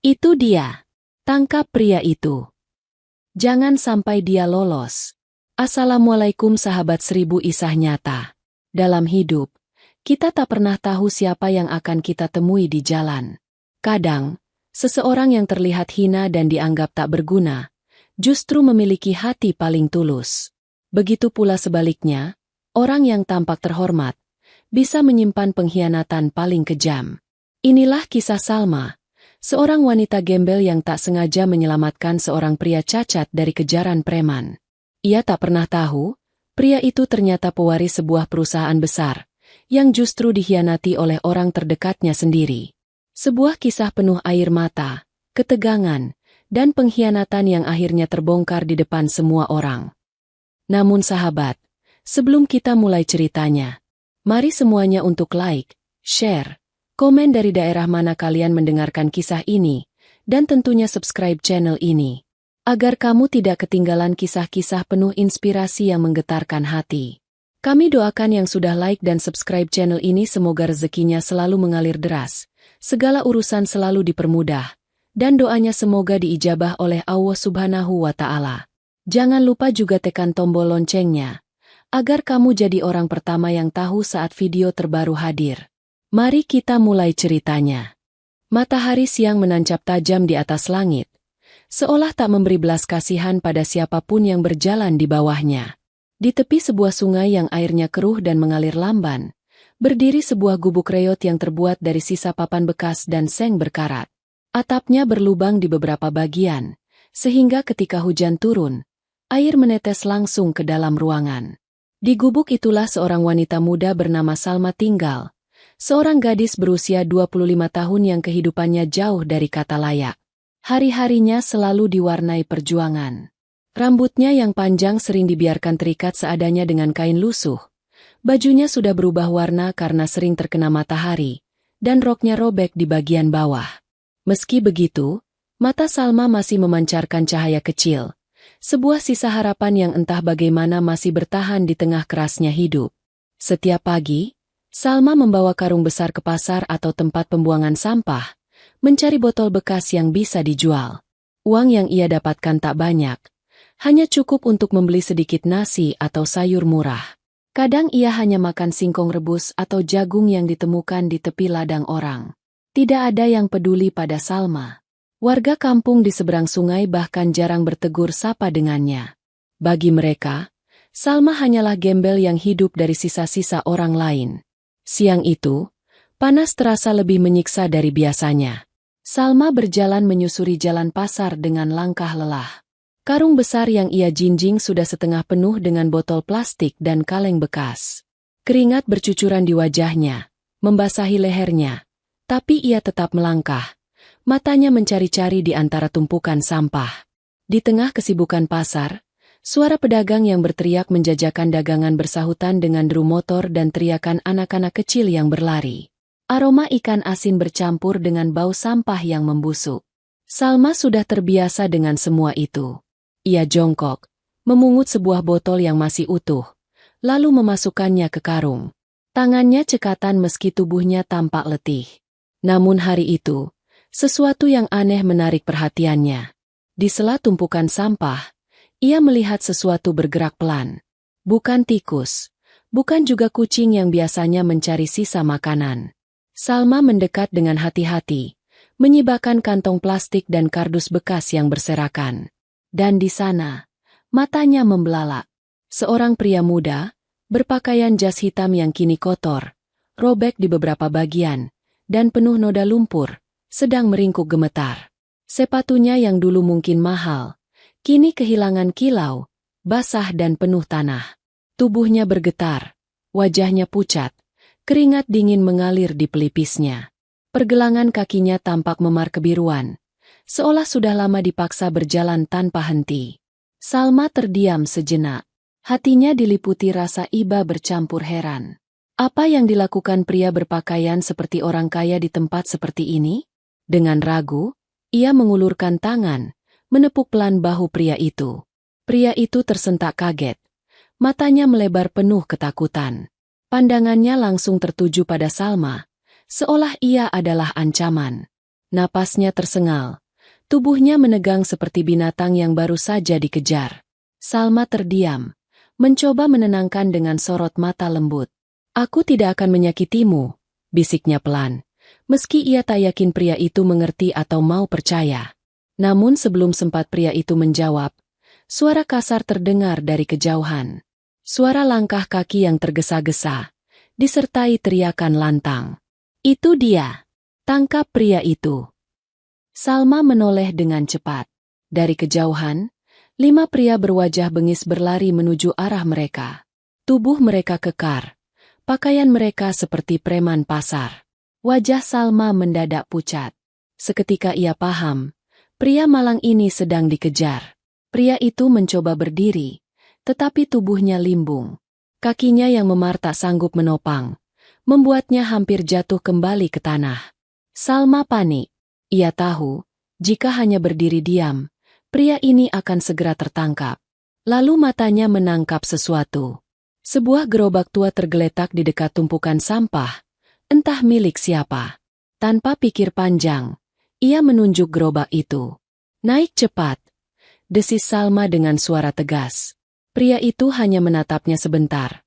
Itu dia. Tangkap pria itu. Jangan sampai dia lolos. Assalamualaikum sahabat seribu isah nyata. Dalam hidup, kita tak pernah tahu siapa yang akan kita temui di jalan. Kadang, seseorang yang terlihat hina dan dianggap tak berguna, justru memiliki hati paling tulus. Begitu pula sebaliknya, orang yang tampak terhormat, bisa menyimpan pengkhianatan paling kejam. Inilah kisah Salma, seorang wanita gembel yang tak sengaja menyelamatkan seorang pria cacat dari kejaran preman. Ia tak pernah tahu, pria itu ternyata pewaris sebuah perusahaan besar, yang justru dikhianati oleh orang terdekatnya sendiri. Sebuah kisah penuh air mata, ketegangan, dan pengkhianatan yang akhirnya terbongkar di depan semua orang. Namun sahabat, sebelum kita mulai ceritanya, mari semuanya untuk like, share, komen dari daerah mana kalian mendengarkan kisah ini, dan tentunya subscribe channel ini, agar kamu tidak ketinggalan kisah-kisah penuh inspirasi yang menggetarkan hati. Kami doakan yang sudah like dan subscribe channel ini semoga rezekinya selalu mengalir deras, segala urusan selalu dipermudah, dan doanya semoga diijabah oleh Allah Subhanahu wa Ta'ala. Jangan lupa juga tekan tombol loncengnya, agar kamu jadi orang pertama yang tahu saat video terbaru hadir. Mari kita mulai ceritanya. Matahari siang menancap tajam di atas langit, seolah tak memberi belas kasihan pada siapapun yang berjalan di bawahnya. Di tepi sebuah sungai yang airnya keruh dan mengalir lamban, berdiri sebuah gubuk reot yang terbuat dari sisa papan bekas dan seng berkarat. Atapnya berlubang di beberapa bagian, sehingga ketika hujan turun, air menetes langsung ke dalam ruangan. Di gubuk itulah seorang wanita muda bernama Salma tinggal, seorang gadis berusia 25 tahun yang kehidupannya jauh dari kata layak. Hari-harinya selalu diwarnai perjuangan. Rambutnya yang panjang sering dibiarkan terikat seadanya dengan kain lusuh. Bajunya sudah berubah warna karena sering terkena matahari, dan roknya robek di bagian bawah. Meski begitu, mata Salma masih memancarkan cahaya kecil, sebuah sisa harapan yang entah bagaimana masih bertahan di tengah kerasnya hidup. Setiap pagi, Salma membawa karung besar ke pasar atau tempat pembuangan sampah, mencari botol bekas yang bisa dijual. Uang yang ia dapatkan tak banyak, hanya cukup untuk membeli sedikit nasi atau sayur murah. Kadang ia hanya makan singkong rebus atau jagung yang ditemukan di tepi ladang orang. Tidak ada yang peduli pada Salma. Warga kampung di seberang sungai bahkan jarang bertegur sapa dengannya. Bagi mereka, Salma hanyalah gembel yang hidup dari sisa-sisa orang lain. Siang itu, panas terasa lebih menyiksa dari biasanya. Salma berjalan menyusuri jalan pasar dengan langkah lelah. Karung besar yang ia jinjing sudah setengah penuh dengan botol plastik dan kaleng bekas. Keringat bercucuran di wajahnya, membasahi lehernya, tapi ia tetap melangkah. Matanya mencari-cari di antara tumpukan sampah. Di tengah kesibukan pasar, suara pedagang yang berteriak menjajakan dagangan bersahutan dengan deru motor dan teriakan anak-anak kecil yang berlari. Aroma ikan asin bercampur dengan bau sampah yang membusuk. Salma sudah terbiasa dengan semua itu. Ia jongkok, memungut sebuah botol yang masih utuh, lalu memasukkannya ke karung. Tangannya cekatan meski tubuhnya tampak letih. Namun hari itu, sesuatu yang aneh menarik perhatiannya. Di sela tumpukan sampah, ia melihat sesuatu bergerak pelan. Bukan tikus, bukan juga kucing yang biasanya mencari sisa makanan. Salma mendekat dengan hati-hati, menyibakkan kantong plastik dan kardus bekas yang berserakan. Dan di sana, matanya membelalak. Seorang pria muda, berpakaian jas hitam yang kini kotor, robek di beberapa bagian, dan penuh noda lumpur, sedang meringkuk gemetar. Sepatunya yang dulu mungkin mahal, kini kehilangan kilau, basah dan penuh tanah. Tubuhnya bergetar, wajahnya pucat, keringat dingin mengalir di pelipisnya. Pergelangan kakinya tampak memar kebiruan, seolah sudah lama dipaksa berjalan tanpa henti. Salma terdiam sejenak. Hatinya diliputi rasa iba bercampur heran. Apa yang dilakukan pria berpakaian seperti orang kaya di tempat seperti ini? Dengan ragu, ia mengulurkan tangan, menepuk pelan bahu pria itu. Pria itu tersentak kaget. Matanya melebar penuh ketakutan. Pandangannya langsung tertuju pada Salma, seolah ia adalah ancaman. Napasnya tersengal. Tubuhnya menegang seperti binatang yang baru saja dikejar. Salma terdiam, mencoba menenangkan dengan sorot mata lembut. "Aku tidak akan menyakitimu," bisiknya pelan. Meski ia tak yakin pria itu mengerti atau mau percaya. Namun sebelum sempat pria itu menjawab, suara kasar terdengar dari kejauhan. Suara langkah kaki yang tergesa-gesa, disertai teriakan lantang. "Itu dia! Tangkap pria itu!" Salma menoleh dengan cepat. Dari kejauhan, 5 pria berwajah bengis berlari menuju arah mereka. Tubuh mereka kekar. Pakaian mereka seperti preman pasar. Wajah Salma mendadak pucat. Seketika ia paham, pria malang ini sedang dikejar. Pria itu mencoba berdiri, tetapi tubuhnya limbung. Kakinya yang memar tak sanggup menopang, membuatnya hampir jatuh kembali ke tanah. Salma panik. Ia tahu, jika hanya berdiri diam, pria ini akan segera tertangkap. Lalu matanya menangkap sesuatu. Sebuah gerobak tua tergeletak di dekat tumpukan sampah, entah milik siapa. Tanpa pikir panjang, ia menunjuk gerobak itu. "Naik cepat," desis Salma dengan suara tegas. Pria itu hanya menatapnya sebentar,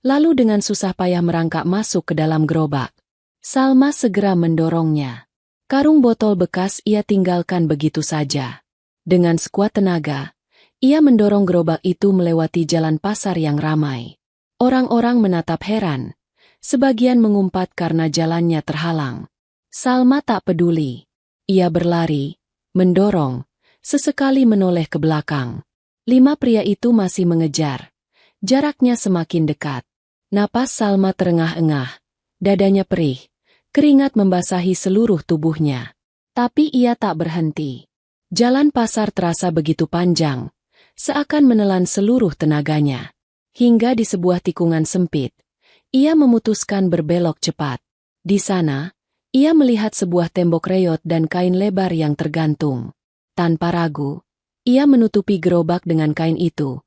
lalu dengan susah payah merangkak masuk ke dalam gerobak. Salma segera mendorongnya. Karung botol bekas ia tinggalkan begitu saja. Dengan sekuat tenaga, ia mendorong gerobak itu melewati jalan pasar yang ramai. Orang-orang menatap heran. Sebagian mengumpat karena jalannya terhalang. Salma tak peduli. Ia berlari, mendorong, sesekali menoleh ke belakang. 5 pria itu masih mengejar. Jaraknya semakin dekat. Napas Salma terengah-engah. Dadanya perih. Keringat membasahi seluruh tubuhnya. Tapi ia tak berhenti. Jalan pasar terasa begitu panjang, seakan menelan seluruh tenaganya. Hingga di sebuah tikungan sempit, ia memutuskan berbelok cepat. Di sana, ia melihat sebuah tembok reot dan kain lebar yang tergantung. Tanpa ragu, ia menutupi gerobak dengan kain itu,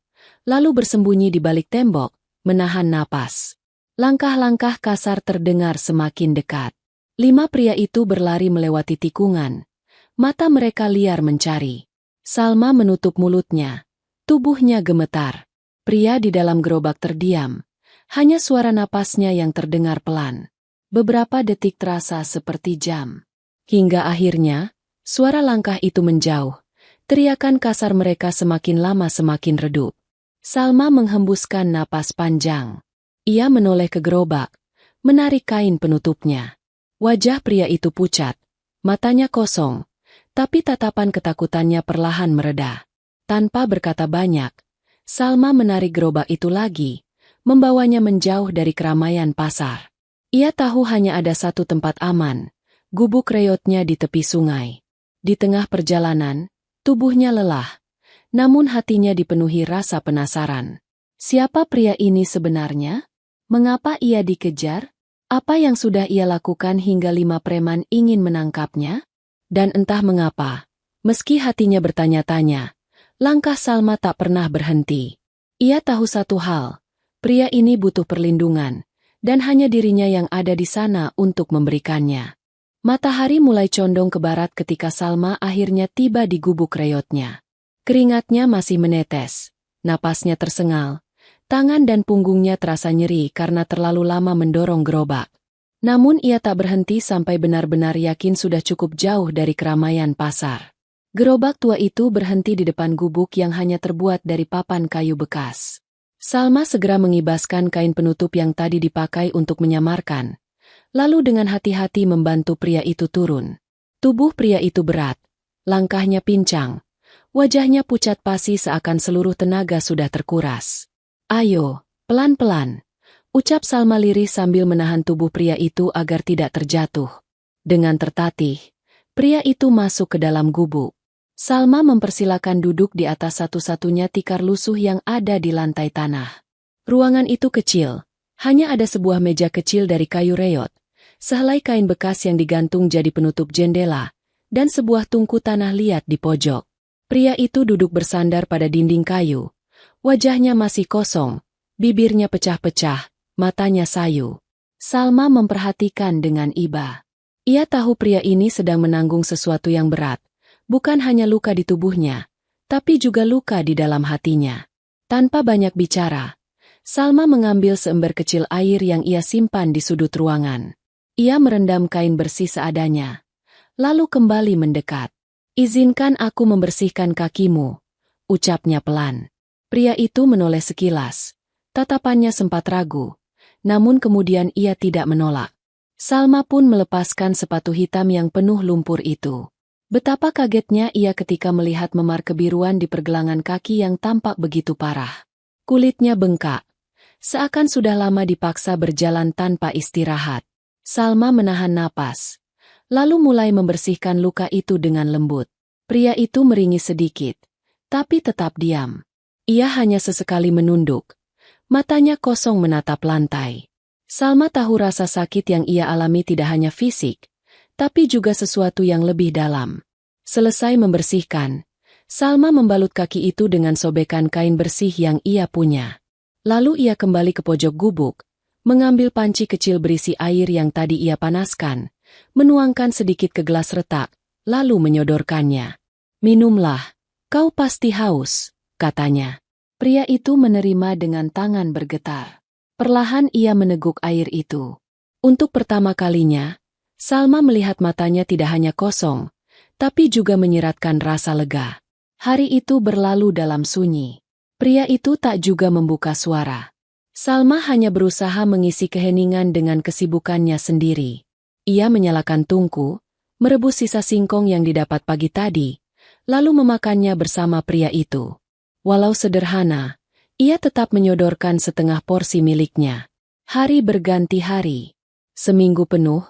lalu bersembunyi di balik tembok, menahan napas. Langkah-langkah kasar terdengar semakin dekat. 5 pria itu berlari melewati tikungan. Mata mereka liar mencari. Salma menutup mulutnya. Tubuhnya gemetar. Pria di dalam gerobak terdiam. Hanya suara napasnya yang terdengar pelan. Beberapa detik terasa seperti jam. Hingga akhirnya, suara langkah itu menjauh. Teriakan kasar mereka semakin lama semakin redup. Salma menghembuskan napas panjang. Ia menoleh ke gerobak, menarik kain penutupnya. Wajah pria itu pucat, matanya kosong, tapi tatapan ketakutannya perlahan mereda. Tanpa berkata banyak, Salma menarik gerobak itu lagi, membawanya menjauh dari keramaian pasar. Ia tahu hanya ada satu tempat aman, gubuk reotnya di tepi sungai. Di tengah perjalanan, tubuhnya lelah, namun hatinya dipenuhi rasa penasaran. Siapa pria ini sebenarnya? Mengapa ia dikejar? Apa yang sudah ia lakukan hingga 5 preman ingin menangkapnya? Dan entah mengapa, meski hatinya bertanya-tanya, langkah Salma tak pernah berhenti. Ia tahu satu hal, pria ini butuh perlindungan, dan hanya dirinya yang ada di sana untuk memberikannya. Matahari mulai condong ke barat ketika Salma akhirnya tiba di gubuk reotnya. Keringatnya masih menetes, napasnya tersengal. Tangan dan punggungnya terasa nyeri karena terlalu lama mendorong gerobak. Namun ia tak berhenti sampai benar-benar yakin sudah cukup jauh dari keramaian pasar. Gerobak tua itu berhenti di depan gubuk yang hanya terbuat dari papan kayu bekas. Salma segera mengibaskan kain penutup yang tadi dipakai untuk menyamarkan. Lalu dengan hati-hati membantu pria itu turun. Tubuh pria itu berat, langkahnya pincang. Wajahnya pucat pasi seakan seluruh tenaga sudah terkuras. "Ayo, pelan-pelan," ucap Salma lirih sambil menahan tubuh pria itu agar tidak terjatuh. Dengan tertatih, pria itu masuk ke dalam gubuk. Salma mempersilakan duduk di atas satu-satunya tikar lusuh yang ada di lantai tanah. Ruangan itu kecil, hanya ada sebuah meja kecil dari kayu reot, sehelai kain bekas yang digantung jadi penutup jendela, dan sebuah tungku tanah liat di pojok. Pria itu duduk bersandar pada dinding kayu. Wajahnya masih kosong, bibirnya pecah-pecah, matanya sayu. Salma memperhatikan dengan iba. Ia tahu pria ini sedang menanggung sesuatu yang berat, bukan hanya luka di tubuhnya, tapi juga luka di dalam hatinya. Tanpa banyak bicara, Salma mengambil seember kecil air yang ia simpan di sudut ruangan. Ia merendam kain bersih seadanya, lalu kembali mendekat. "Izinkan aku membersihkan kakimu," ucapnya pelan. Pria itu menoleh sekilas. Tatapannya sempat ragu, namun kemudian ia tidak menolak. Salma pun melepaskan sepatu hitam yang penuh lumpur itu. Betapa kagetnya ia ketika melihat memar kebiruan di pergelangan kaki yang tampak begitu parah. Kulitnya bengkak, seakan sudah lama dipaksa berjalan tanpa istirahat. Salma menahan napas, lalu mulai membersihkan luka itu dengan lembut. Pria itu meringis sedikit, tapi tetap diam. Ia hanya sesekali menunduk, matanya kosong menatap lantai. Salma tahu rasa sakit yang ia alami tidak hanya fisik, tapi juga sesuatu yang lebih dalam. Selesai membersihkan, Salma membalut kaki itu dengan sobekan kain bersih yang ia punya. Lalu ia kembali ke pojok gubuk, mengambil panci kecil berisi air yang tadi ia panaskan, menuangkan sedikit ke gelas retak, lalu menyodorkannya. "Minumlah, kau pasti haus," katanya. Pria itu menerima dengan tangan bergetar. Perlahan ia meneguk air itu. Untuk pertama kalinya, Salma melihat matanya tidak hanya kosong, tapi juga menyiratkan rasa lega. Hari itu berlalu dalam sunyi. Pria itu tak juga membuka suara. Salma hanya berusaha mengisi keheningan dengan kesibukannya sendiri. Ia menyalakan tungku, merebus sisa singkong yang didapat pagi tadi, lalu memakannya bersama pria itu. Walau sederhana, ia tetap menyodorkan setengah porsi miliknya. Hari berganti hari. Seminggu penuh,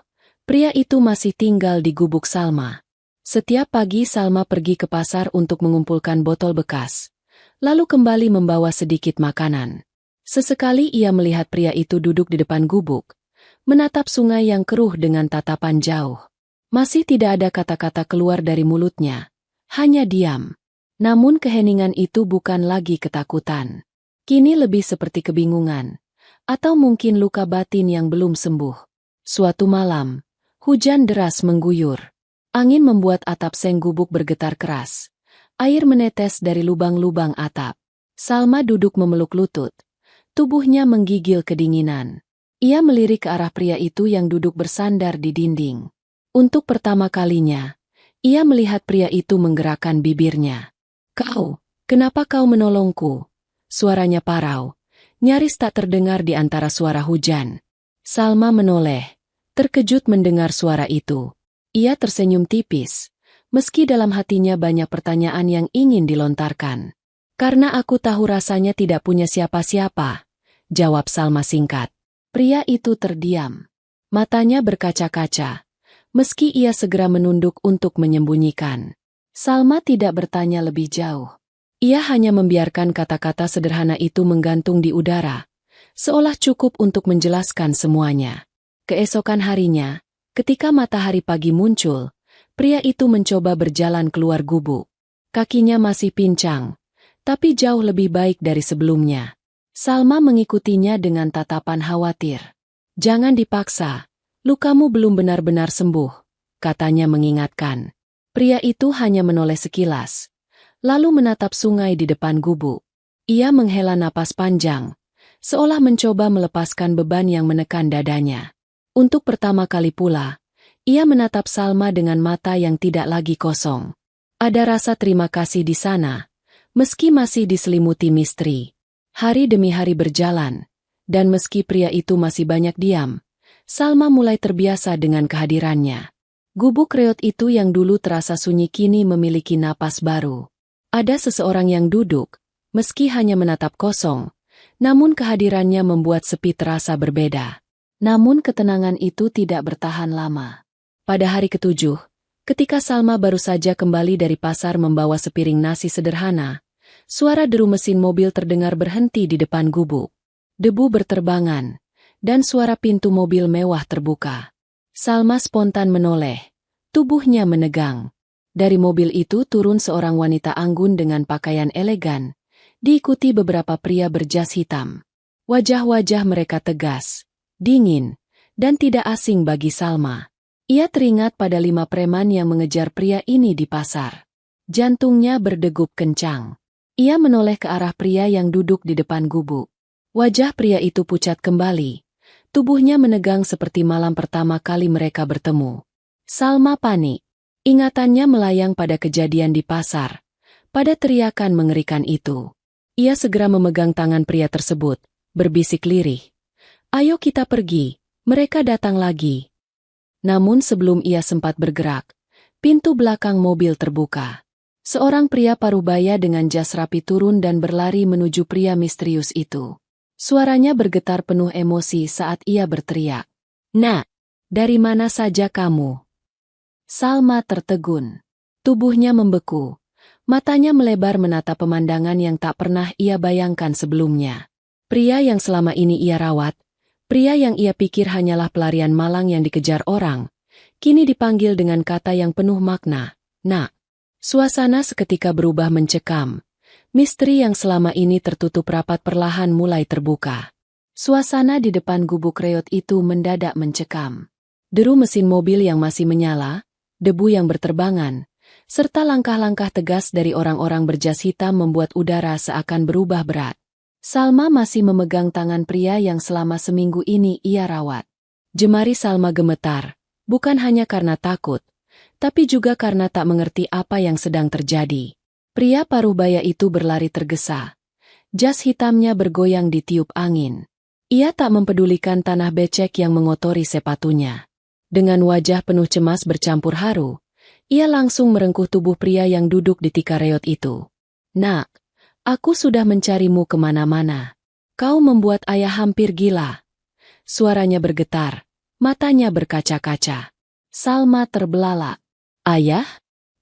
pria itu masih tinggal di gubuk Salma. Setiap pagi Salma pergi ke pasar untuk mengumpulkan botol bekas, lalu kembali membawa sedikit makanan. Sesekali ia melihat pria itu duduk di depan gubuk, menatap sungai yang keruh dengan tatapan jauh. Masih tidak ada kata-kata keluar dari mulutnya, hanya diam. Namun keheningan itu bukan lagi ketakutan. Kini lebih seperti kebingungan, atau mungkin luka batin yang belum sembuh. Suatu malam, hujan deras mengguyur. Angin membuat atap seng gubuk bergetar keras. Air menetes dari lubang-lubang atap. Salma duduk memeluk lutut. Tubuhnya menggigil kedinginan. Ia melirik ke arah pria itu yang duduk bersandar di dinding. Untuk pertama kalinya, ia melihat pria itu menggerakkan bibirnya. Kenapa kau menolongku?" Suaranya parau, nyaris tak terdengar di antara suara hujan. Salma menoleh, terkejut mendengar suara itu. Ia tersenyum tipis, meski dalam hatinya banyak pertanyaan yang ingin dilontarkan. "Karena aku tahu rasanya tidak punya siapa-siapa," jawab Salma singkat. Pria itu terdiam. Matanya berkaca-kaca, meski ia segera menunduk untuk menyembunyikan. Salma tidak bertanya lebih jauh. Ia hanya membiarkan kata-kata sederhana itu menggantung di udara, seolah cukup untuk menjelaskan semuanya. Keesokan harinya, ketika matahari pagi muncul, pria itu mencoba berjalan keluar gubuk. Kakinya masih pincang, tapi jauh lebih baik dari sebelumnya. Salma mengikutinya dengan tatapan khawatir. "Jangan dipaksa, lukamu belum benar-benar sembuh," katanya mengingatkan. Pria itu hanya menoleh sekilas, lalu menatap sungai di depan gubuk. Ia menghela napas panjang, seolah mencoba melepaskan beban yang menekan dadanya. Untuk pertama kali pula, ia menatap Salma dengan mata yang tidak lagi kosong. Ada rasa terima kasih di sana, meski masih diselimuti misteri. Hari demi hari berjalan, dan meski pria itu masih banyak diam, Salma mulai terbiasa dengan kehadirannya. Gubuk reot itu yang dulu terasa sunyi kini memiliki napas baru. Ada seseorang yang duduk, meski hanya menatap kosong, namun kehadirannya membuat sepi terasa berbeda. Namun ketenangan itu tidak bertahan lama. Pada hari ketujuh, ketika Salma baru saja kembali dari pasar membawa sepiring nasi sederhana, suara deru mesin mobil terdengar berhenti di depan gubuk. Debu berterbangan, dan suara pintu mobil mewah terbuka. Salma spontan menoleh, tubuhnya menegang. Dari mobil itu turun seorang wanita anggun dengan pakaian elegan, diikuti beberapa pria berjas hitam. Wajah-wajah mereka tegas, dingin, dan tidak asing bagi Salma. Ia teringat pada 5 preman yang mengejar pria ini di pasar. Jantungnya berdegup kencang. Ia menoleh ke arah pria yang duduk di depan gubuk. Wajah pria itu pucat kembali. Tubuhnya menegang seperti malam pertama kali mereka bertemu. Salma panik. Ingatannya melayang pada kejadian di pasar. Pada teriakan mengerikan itu. Ia segera memegang tangan pria tersebut, berbisik lirih. "Ayo kita pergi, mereka datang lagi." Namun sebelum ia sempat bergerak, pintu belakang mobil terbuka. Seorang pria parubaya dengan jas rapi turun dan berlari menuju pria misterius itu. Suaranya bergetar penuh emosi saat ia berteriak. "Nak, dari mana saja kamu?" Salma tertegun. Tubuhnya membeku. Matanya melebar menatap pemandangan yang tak pernah ia bayangkan sebelumnya. Pria yang selama ini ia rawat, pria yang ia pikir hanyalah pelarian malang yang dikejar orang, kini dipanggil dengan kata yang penuh makna, "Nak." Suasana seketika berubah mencekam. Misteri yang selama ini tertutup rapat perlahan mulai terbuka. Suasana di depan gubuk reot itu mendadak mencekam. Deru mesin mobil yang masih menyala, debu yang berterbangan, serta langkah-langkah tegas dari orang-orang berjas hitam membuat udara seakan berubah berat. Salma masih memegang tangan pria yang selama seminggu ini ia rawat. Jemari Salma gemetar, bukan hanya karena takut, tapi juga karena tak mengerti apa yang sedang terjadi. Pria parubaya itu berlari tergesa. Jas hitamnya bergoyang ditiup angin. Ia tak mempedulikan tanah becek yang mengotori sepatunya. Dengan wajah penuh cemas bercampur haru, ia langsung merengkuh tubuh pria yang duduk di tikar reot itu. "Nak, aku sudah mencarimu kemana-mana. Kau membuat ayah hampir gila." Suaranya bergetar, matanya berkaca-kaca. Salma terbelalak. "Ayah?"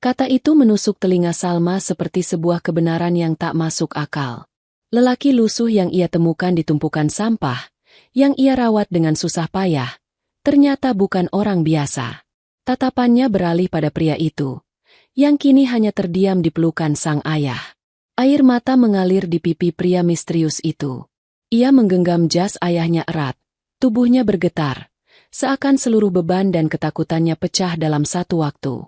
Kata itu menusuk telinga Salma seperti sebuah kebenaran yang tak masuk akal. Lelaki lusuh yang ia temukan di tumpukan sampah, yang ia rawat dengan susah payah, ternyata bukan orang biasa. Tatapannya beralih pada pria itu, yang kini hanya terdiam di pelukan sang ayah. Air mata mengalir di pipi pria misterius itu. Ia menggenggam jas ayahnya erat, tubuhnya bergetar, seakan seluruh beban dan ketakutannya pecah dalam satu waktu.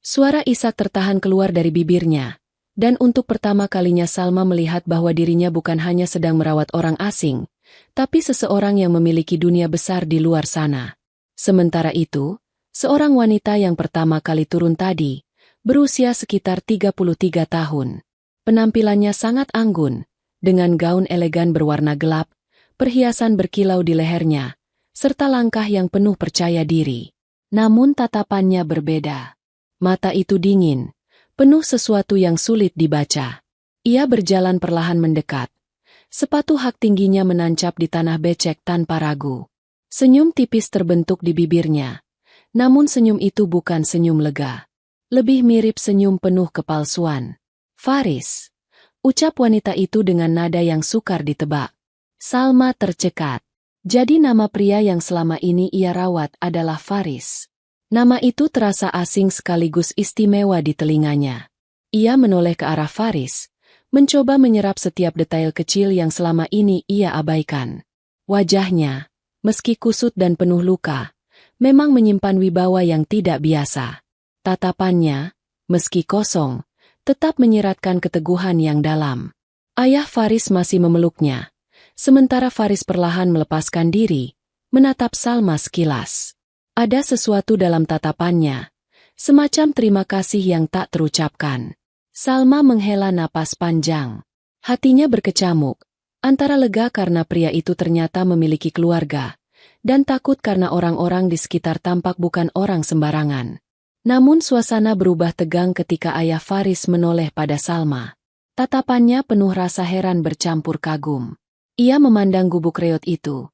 Suara isak tertahan keluar dari bibirnya, dan untuk pertama kalinya Salma melihat bahwa dirinya bukan hanya sedang merawat orang asing, tapi seseorang yang memiliki dunia besar di luar sana. Sementara itu, seorang wanita yang pertama kali turun tadi, berusia sekitar 33 tahun. Penampilannya sangat anggun, dengan gaun elegan berwarna gelap, perhiasan berkilau di lehernya, serta langkah yang penuh percaya diri. Namun tatapannya berbeda. Mata itu dingin, penuh sesuatu yang sulit dibaca. Ia berjalan perlahan mendekat. Sepatu hak tingginya menancap di tanah becek tanpa ragu. Senyum tipis terbentuk di bibirnya. Namun senyum itu bukan senyum lega. Lebih mirip senyum penuh kepalsuan. "Faris," ucap wanita itu dengan nada yang sukar ditebak. Salma tercekat. Jadi nama pria yang selama ini ia rawat adalah Faris. Nama itu terasa asing sekaligus istimewa di telinganya. Ia menoleh ke arah Faris, mencoba menyerap setiap detail kecil yang selama ini ia abaikan. Wajahnya, meski kusut dan penuh luka, memang menyimpan wibawa yang tidak biasa. Tatapannya, meski kosong, tetap menyiratkan keteguhan yang dalam. Ayah Faris masih memeluknya, sementara Faris perlahan melepaskan diri, menatap Salma sekilas. Ada sesuatu dalam tatapannya, semacam terima kasih yang tak terucapkan. Salma menghela napas panjang. Hatinya berkecamuk, antara lega karena pria itu ternyata memiliki keluarga, dan takut karena orang-orang di sekitar tampak bukan orang sembarangan. Namun suasana berubah tegang ketika ayah Faris menoleh pada Salma. Tatapannya penuh rasa heran bercampur kagum. Ia memandang gubuk reot itu,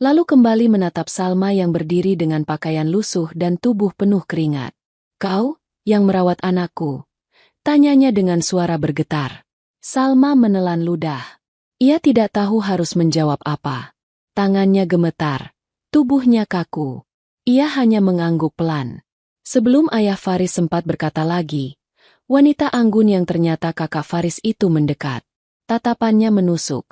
lalu kembali menatap Salma yang berdiri dengan pakaian lusuh dan tubuh penuh keringat. "Kau, yang merawat anakku?" tanyanya dengan suara bergetar. Salma menelan ludah. Ia tidak tahu harus menjawab apa. Tangannya gemetar, tubuhnya kaku. Ia hanya mengangguk pelan. Sebelum ayah Faris sempat berkata lagi, wanita anggun yang ternyata kakak Faris itu mendekat. Tatapannya menusuk.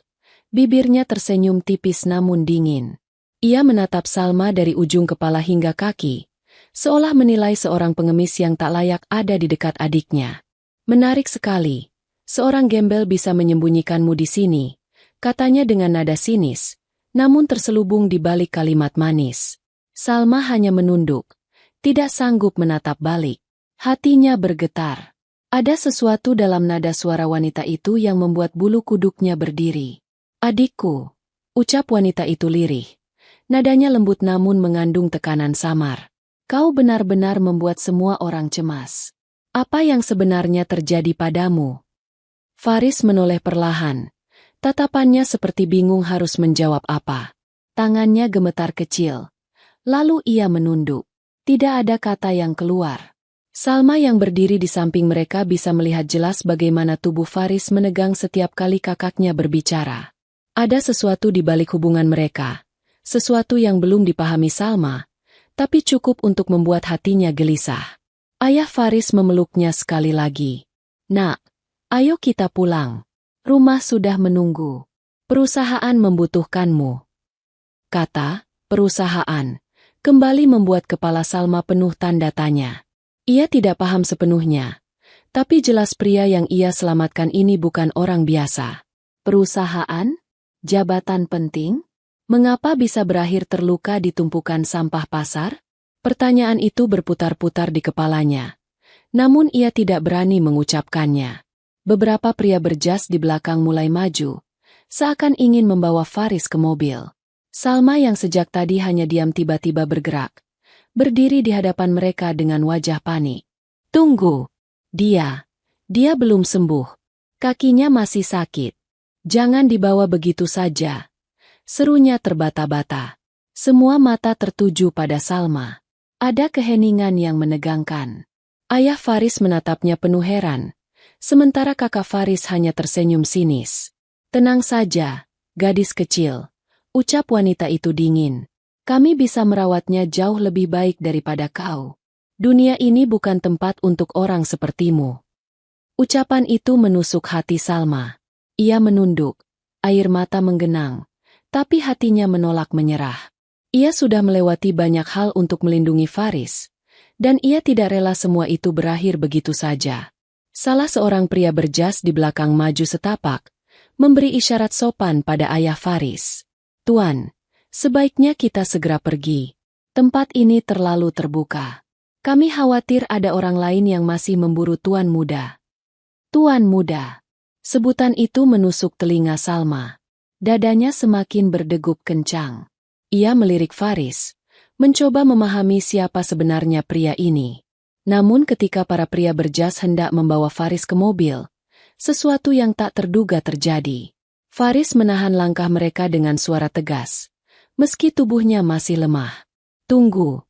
Bibirnya tersenyum tipis namun dingin. Ia menatap Salma dari ujung kepala hingga kaki, seolah menilai seorang pengemis yang tak layak ada di dekat adiknya. Menarik sekali, seorang gembel bisa menyembunyikanmu di sini, katanya dengan nada sinis, namun terselubung di balik kalimat manis. Salma hanya menunduk, tidak sanggup menatap balik. Hatinya bergetar. Ada sesuatu dalam nada suara wanita itu yang membuat bulu kuduknya berdiri. "Adikku," ucap wanita itu lirih. Nadanya lembut namun mengandung tekanan samar. "Kau benar-benar membuat semua orang cemas. Apa yang sebenarnya terjadi padamu?" Faris menoleh perlahan. Tatapannya seperti bingung harus menjawab apa. Tangannya gemetar kecil. Lalu ia menunduk. Tidak ada kata yang keluar. Salma yang berdiri di samping mereka bisa melihat jelas bagaimana tubuh Faris menegang setiap kali kakaknya berbicara. Ada sesuatu di balik hubungan mereka. Sesuatu yang belum dipahami Salma, tapi cukup untuk membuat hatinya gelisah. Ayah Faris memeluknya sekali lagi. "Nak, ayo kita pulang. Rumah sudah menunggu. Perusahaan membutuhkanmu." Kata perusahaan kembali membuat kepala Salma penuh tanda tanya. Ia tidak paham sepenuhnya, tapi jelas pria yang ia selamatkan ini bukan orang biasa. Perusahaan? Jabatan penting? Mengapa bisa berakhir terluka di tumpukan sampah pasar? Pertanyaan itu berputar-putar di kepalanya. Namun ia tidak berani mengucapkannya. Beberapa pria berjas di belakang mulai maju, seakan ingin membawa Faris ke mobil. Salma yang sejak tadi hanya diam tiba-tiba bergerak. Berdiri di hadapan mereka dengan wajah panik. "Tunggu. Dia belum sembuh. Kakinya masih sakit. Jangan dibawa begitu saja," serunya terbata-bata. Semua mata tertuju pada Salma. Ada keheningan yang menegangkan. Ayah Faris menatapnya penuh heran, sementara kakak Faris hanya tersenyum sinis. "Tenang saja, gadis kecil," ucap wanita itu dingin. "Kami bisa merawatnya jauh lebih baik daripada kau. Dunia ini bukan tempat untuk orang sepertimu." Ucapan itu menusuk hati Salma. Ia menunduk, air mata menggenang, tapi hatinya menolak menyerah. Ia sudah melewati banyak hal untuk melindungi Faris, dan ia tidak rela semua itu berakhir begitu saja. Salah seorang pria berjas di belakang maju setapak, memberi isyarat sopan pada ayah Faris. "Tuan, sebaiknya kita segera pergi. Tempat ini terlalu terbuka. Kami khawatir ada orang lain yang masih memburu Tuan Muda." "Tuan Muda." Sebutan itu menusuk telinga Salma. Dadanya semakin berdegup kencang. Ia melirik Faris, mencoba memahami siapa sebenarnya pria ini. Namun ketika para pria berjas hendak membawa Faris ke mobil, sesuatu yang tak terduga terjadi. Faris menahan langkah mereka dengan suara tegas. Meski tubuhnya masih lemah. "Tunggu.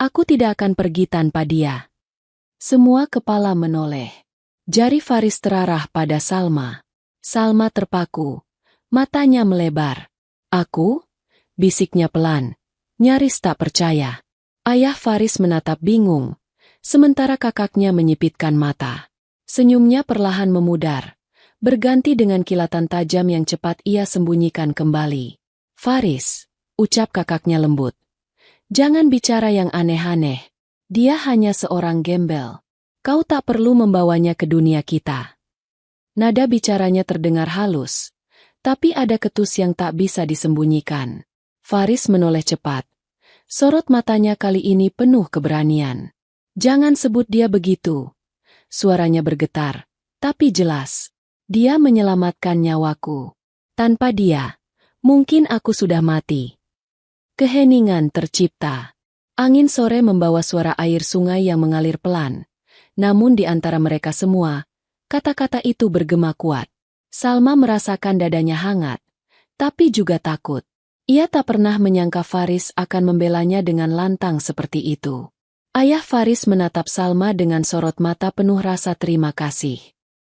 Aku tidak akan pergi tanpa dia." Semua kepala menoleh. Jari Faris terarah pada Salma. Salma terpaku. Matanya melebar. "Aku?" bisiknya pelan. Nyaris tak percaya. Ayah Faris menatap bingung, sementara kakaknya menyipitkan mata. Senyumnya perlahan memudar, berganti dengan kilatan tajam yang cepat ia sembunyikan kembali. "Faris," ucap kakaknya lembut. "Jangan bicara yang aneh-aneh. Dia hanya seorang gembel. Kau tak perlu membawanya ke dunia kita." Nada bicaranya terdengar halus, tapi ada ketus yang tak bisa disembunyikan. Faris menoleh cepat. Sorot matanya kali ini penuh keberanian. "Jangan sebut dia begitu." Suaranya bergetar, tapi jelas. "Dia menyelamatkan nyawaku. Tanpa dia, mungkin aku sudah mati." Keheningan tercipta. Angin sore membawa suara air sungai yang mengalir pelan. Namun di antara mereka semua, kata-kata itu bergema kuat. Salma merasakan dadanya hangat, tapi juga takut. Ia tak pernah menyangka Faris akan membelanya dengan lantang seperti itu. Ayah Faris menatap Salma dengan sorot mata penuh rasa terima kasih.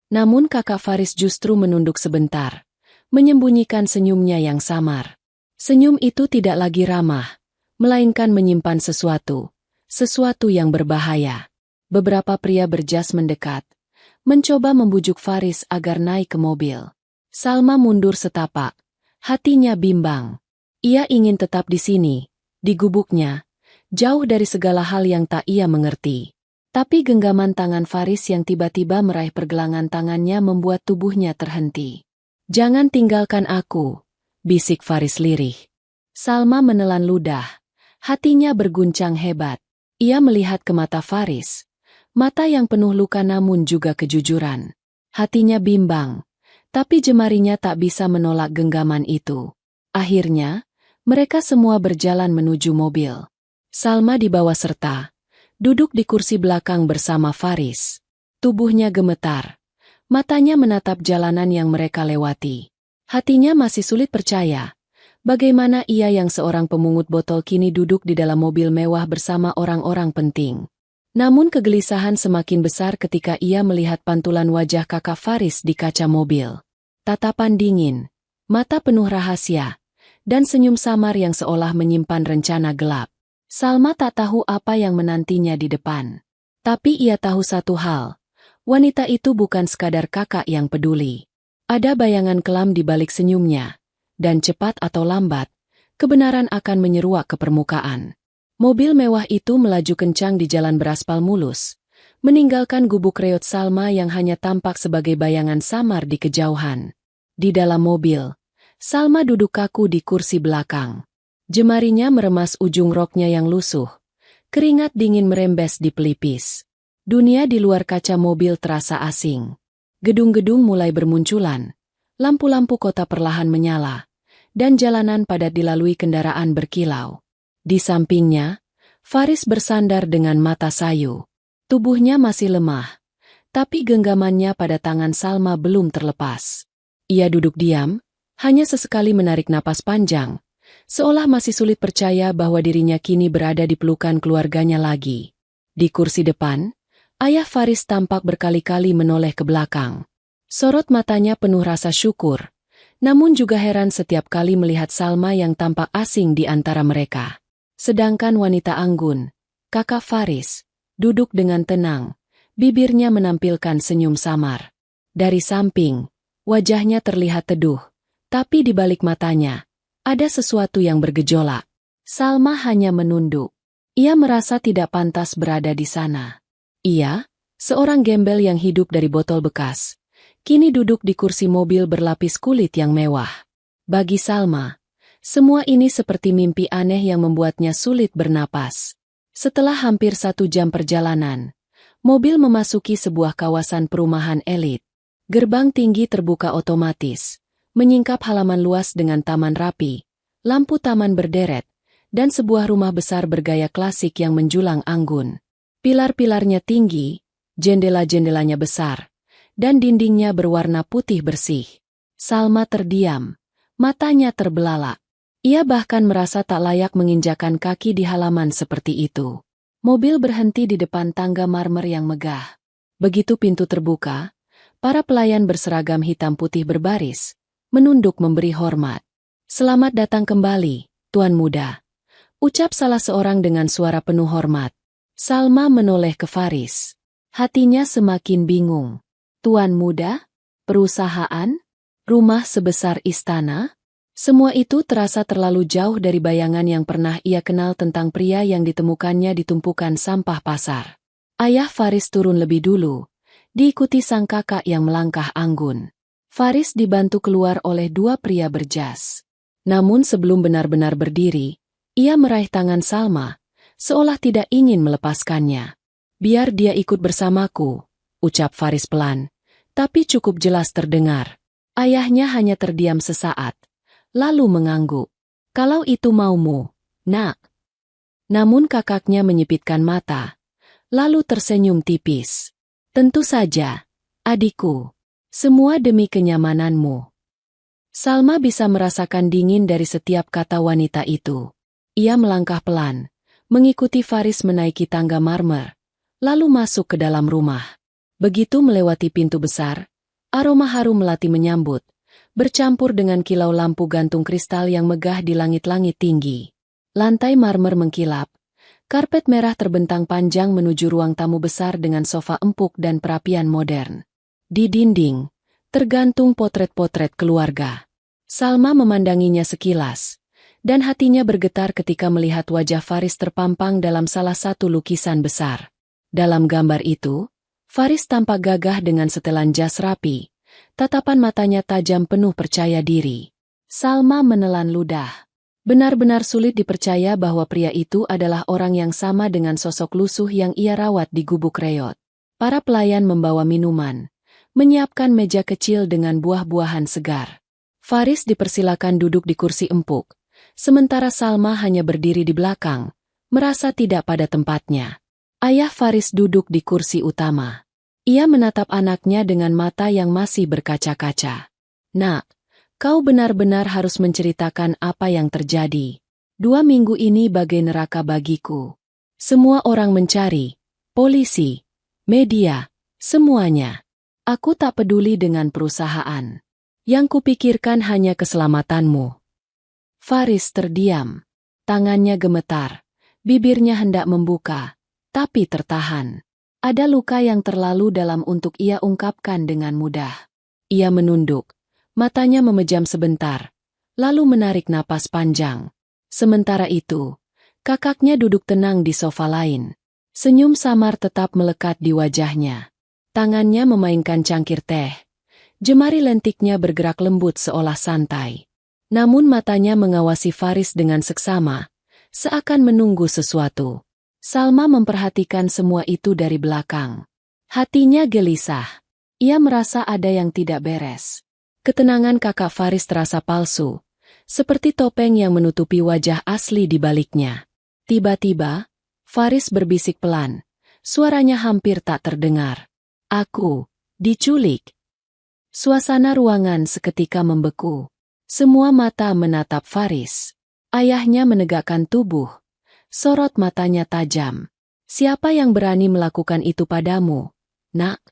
Namun kakak Faris justru menunduk sebentar, menyembunyikan senyumnya yang samar. Senyum itu tidak lagi ramah, melainkan menyimpan sesuatu yang berbahaya. Beberapa pria berjas mendekat, mencoba membujuk Faris agar naik ke mobil. Salma mundur setapak, hatinya bimbang. Ia ingin tetap di sini, di gubuknya, jauh dari segala hal yang tak ia mengerti. Tapi genggaman tangan Faris yang tiba-tiba meraih pergelangan tangannya membuat tubuhnya terhenti. "Jangan tinggalkan aku," bisik Faris lirih. Salma menelan ludah. Hatinya berguncang hebat. Ia melihat ke mata Faris. Mata yang penuh luka namun juga kejujuran. Hatinya bimbang. Tapi jemarinya tak bisa menolak genggaman itu. Akhirnya, mereka semua berjalan menuju mobil. Salma dibawa serta, duduk di kursi belakang bersama Faris. Tubuhnya gemetar. Matanya menatap jalanan yang mereka lewati. Hatinya masih sulit percaya. Bagaimana ia yang seorang pemungut botol kini duduk di dalam mobil mewah bersama orang-orang penting. Namun kegelisahan semakin besar ketika ia melihat pantulan wajah kakak Faris di kaca mobil. Tatapan dingin, mata penuh rahasia, dan senyum samar yang seolah menyimpan rencana gelap. Salma tak tahu apa yang menantinya di depan. Tapi ia tahu satu hal, wanita itu bukan sekadar kakak yang peduli. Ada bayangan kelam di balik senyumnya, dan cepat atau lambat, kebenaran akan menyeruak ke permukaan. Mobil mewah itu melaju kencang di jalan beraspal mulus, meninggalkan gubuk reot Salma yang hanya tampak sebagai bayangan samar di kejauhan. Di dalam mobil, Salma duduk kaku di kursi belakang. Jemarinya meremas ujung roknya yang lusuh. Keringat dingin merembes di pelipis. Dunia di luar kaca mobil terasa asing. Gedung-gedung mulai bermunculan. Lampu-lampu kota perlahan menyala. Dan jalanan padat dilalui kendaraan berkilau. Di sampingnya, Faris bersandar dengan mata sayu. Tubuhnya masih lemah, tapi genggamannya pada tangan Salma belum terlepas. Ia duduk diam, hanya sesekali menarik napas panjang, seolah masih sulit percaya bahwa dirinya kini berada di pelukan keluarganya lagi. Di kursi depan, ayah Faris tampak berkali-kali menoleh ke belakang. Sorot matanya penuh rasa syukur, namun juga heran setiap kali melihat Salma yang tampak asing di antara mereka. Sedangkan wanita anggun, kakak Faris, duduk dengan tenang, bibirnya menampilkan senyum samar. Dari samping, wajahnya terlihat teduh, tapi di balik matanya, ada sesuatu yang bergejolak. Salma hanya menunduk. Ia merasa tidak pantas berada di sana. Ia, seorang gembel yang hidup dari botol bekas, kini duduk di kursi mobil berlapis kulit yang mewah. Bagi Salma, semua ini seperti mimpi aneh yang membuatnya sulit bernapas. Setelah hampir 1 jam perjalanan, mobil memasuki sebuah kawasan perumahan elit. Gerbang tinggi terbuka otomatis, menyingkap halaman luas dengan taman rapi, lampu taman berderet, dan sebuah rumah besar bergaya klasik yang menjulang anggun. Pilar-pilarnya tinggi, jendela-jendelanya besar, dan dindingnya berwarna putih bersih. Salma terdiam, matanya terbelalak. Ia bahkan merasa tak layak menginjakan kaki di halaman seperti itu. Mobil berhenti di depan tangga marmer yang megah. Begitu pintu terbuka, para pelayan berseragam hitam putih berbaris, menunduk memberi hormat. "Selamat datang kembali, Tuan Muda," ucap salah seorang dengan suara penuh hormat. Salma menoleh ke Faris. Hatinya semakin bingung. Tuan Muda? Perusahaan? Rumah sebesar istana? Semua itu terasa terlalu jauh dari bayangan yang pernah ia kenal tentang pria yang ditemukannya di tumpukan sampah pasar. Ayah Faris turun lebih dulu, diikuti sang kakak yang melangkah anggun. Faris dibantu keluar oleh 2 pria berjas. Namun sebelum benar-benar berdiri, ia meraih tangan Salma, seolah tidak ingin melepaskannya. "Biar dia ikut bersamaku," ucap Faris pelan, tapi cukup jelas terdengar. Ayahnya hanya terdiam sesaat, lalu mengangguk. "Kalau itu maumu, Nak." Namun kakaknya menyipitkan mata, lalu tersenyum tipis. "Tentu saja, adikku. Semua demi kenyamananmu." Salma bisa merasakan dingin dari setiap kata wanita itu. Ia melangkah pelan, mengikuti Faris menaiki tangga marmer, lalu masuk ke dalam rumah. Begitu melewati pintu besar, aroma harum melati menyambut, bercampur dengan kilau lampu gantung kristal yang megah di langit-langit tinggi. Lantai marmer mengkilap, karpet merah terbentang panjang menuju ruang tamu besar dengan sofa empuk dan perapian modern. Di dinding, tergantung potret-potret keluarga. Salma memandanginya sekilas, dan hatinya bergetar ketika melihat wajah Faris terpampang dalam salah satu lukisan besar. Dalam gambar itu, Faris tampak gagah dengan setelan jas rapi. Tatapan matanya tajam penuh percaya diri. Salma menelan ludah. Benar-benar sulit dipercaya bahwa pria itu adalah orang yang sama dengan sosok lusuh yang ia rawat di gubuk reot. Para pelayan membawa minuman, menyiapkan meja kecil dengan buah-buahan segar. Faris dipersilakan duduk di kursi empuk, sementara Salma hanya berdiri di belakang, merasa tidak pada tempatnya. Ayah Faris duduk di kursi utama. Ia menatap anaknya dengan mata yang masih berkaca-kaca. "Nak, kau benar-benar harus menceritakan apa yang terjadi. 2 minggu ini bagai neraka bagiku. Semua orang mencari, polisi, media, semuanya. Aku tak peduli dengan perusahaan. Yang kupikirkan hanya keselamatanmu." Faris terdiam. Tangannya gemetar, bibirnya hendak membuka, tapi tertahan. Ada luka yang terlalu dalam untuk ia ungkapkan dengan mudah. Ia menunduk, matanya memejam sebentar, lalu menarik napas panjang. Sementara itu, kakaknya duduk tenang di sofa lain. Senyum samar tetap melekat di wajahnya. Tangannya memainkan cangkir teh. Jemari lentiknya bergerak lembut seolah santai. Namun matanya mengawasi Faris dengan seksama, seakan menunggu sesuatu. Salma memperhatikan semua itu dari belakang. Hatinya gelisah. Ia merasa ada yang tidak beres. Ketenangan kakak Faris terasa palsu, seperti topeng yang menutupi wajah asli di baliknya. Tiba-tiba, Faris berbisik pelan. Suaranya hampir tak terdengar. "Aku diculik." Suasana ruangan seketika membeku. Semua mata menatap Faris. Ayahnya menegakkan tubuh. Sorot matanya tajam. "Siapa yang berani melakukan itu padamu, Nak?"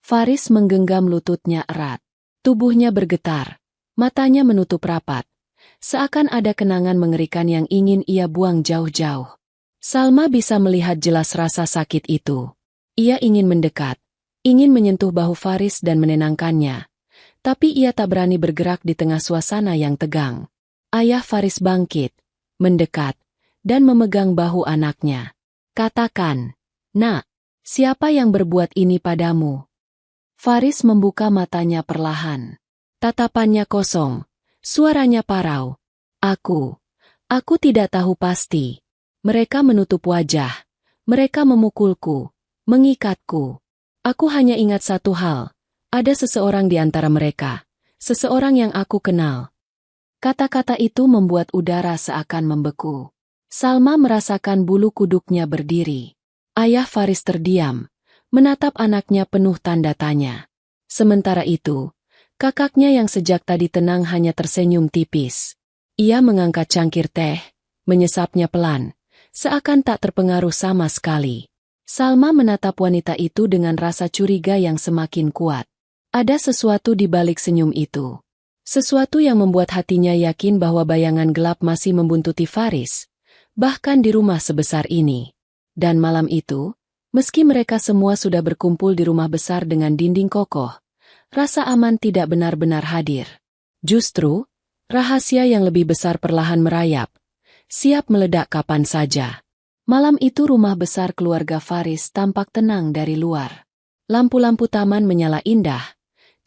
Faris menggenggam lututnya erat. Tubuhnya bergetar. Matanya menutup rapat. Seakan ada kenangan mengerikan yang ingin ia buang jauh-jauh. Salma bisa melihat jelas rasa sakit itu. Ia ingin mendekat, ingin menyentuh bahu Faris dan menenangkannya. Tapi ia tak berani bergerak di tengah suasana yang tegang. Ayah Faris bangkit, mendekat, dan memegang bahu anaknya. "Katakan, Nak, siapa yang berbuat ini padamu?" Faris membuka matanya perlahan. Tatapannya kosong, suaranya parau. Aku tidak tahu pasti. Mereka menutup wajah. Mereka memukulku, mengikatku. Aku hanya ingat satu hal. Ada seseorang di antara mereka. Seseorang yang aku kenal." Kata-kata itu membuat udara seakan membeku. Salma merasakan bulu kuduknya berdiri. Ayah Faris terdiam, menatap anaknya penuh tanda tanya. Sementara itu, kakaknya yang sejak tadi tenang hanya tersenyum tipis. Ia mengangkat cangkir teh, menyesapnya pelan, seakan tak terpengaruh sama sekali. Salma menatap wanita itu dengan rasa curiga yang semakin kuat. Ada sesuatu di balik senyum itu. Sesuatu yang membuat hatinya yakin bahwa bayangan gelap masih membuntuti Faris, bahkan di rumah sebesar ini. Dan malam itu, meski mereka semua sudah berkumpul di rumah besar dengan dinding kokoh, rasa aman tidak benar-benar hadir. Justru, rahasia yang lebih besar perlahan merayap, siap meledak kapan saja. Malam itu rumah besar keluarga Faris tampak tenang dari luar. Lampu-lampu taman menyala indah,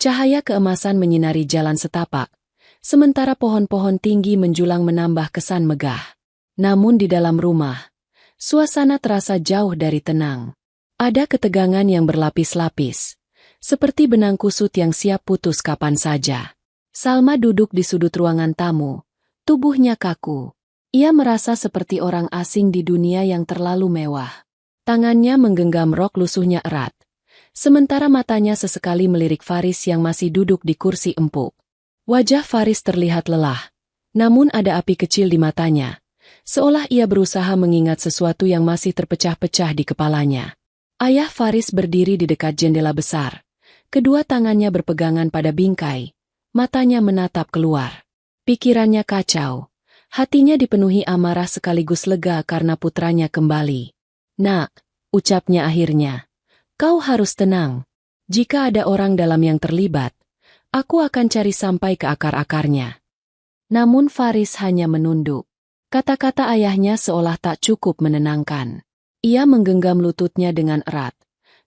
cahaya keemasan menyinari jalan setapak, sementara pohon-pohon tinggi menjulang menambah kesan megah. Namun di dalam rumah, suasana terasa jauh dari tenang. Ada ketegangan yang berlapis-lapis, seperti benang kusut yang siap putus kapan saja. Salma duduk di sudut ruangan tamu, tubuhnya kaku. Ia merasa seperti orang asing di dunia yang terlalu mewah. Tangannya menggenggam rok lusuhnya erat, sementara matanya sesekali melirik Faris yang masih duduk di kursi empuk. Wajah Faris terlihat lelah, namun ada api kecil di matanya, seolah ia berusaha mengingat sesuatu yang masih terpecah-pecah di kepalanya. Ayah Faris berdiri di dekat jendela besar. Kedua tangannya berpegangan pada bingkai, matanya menatap keluar. Pikirannya kacau, hatinya dipenuhi amarah sekaligus lega karena putranya kembali. "Nak," ucapnya akhirnya, "kau harus tenang. Jika ada orang dalam yang terlibat, aku akan cari sampai ke akar-akarnya." Namun Faris hanya menunduk. Kata-kata ayahnya seolah tak cukup menenangkan. Ia menggenggam lututnya dengan erat.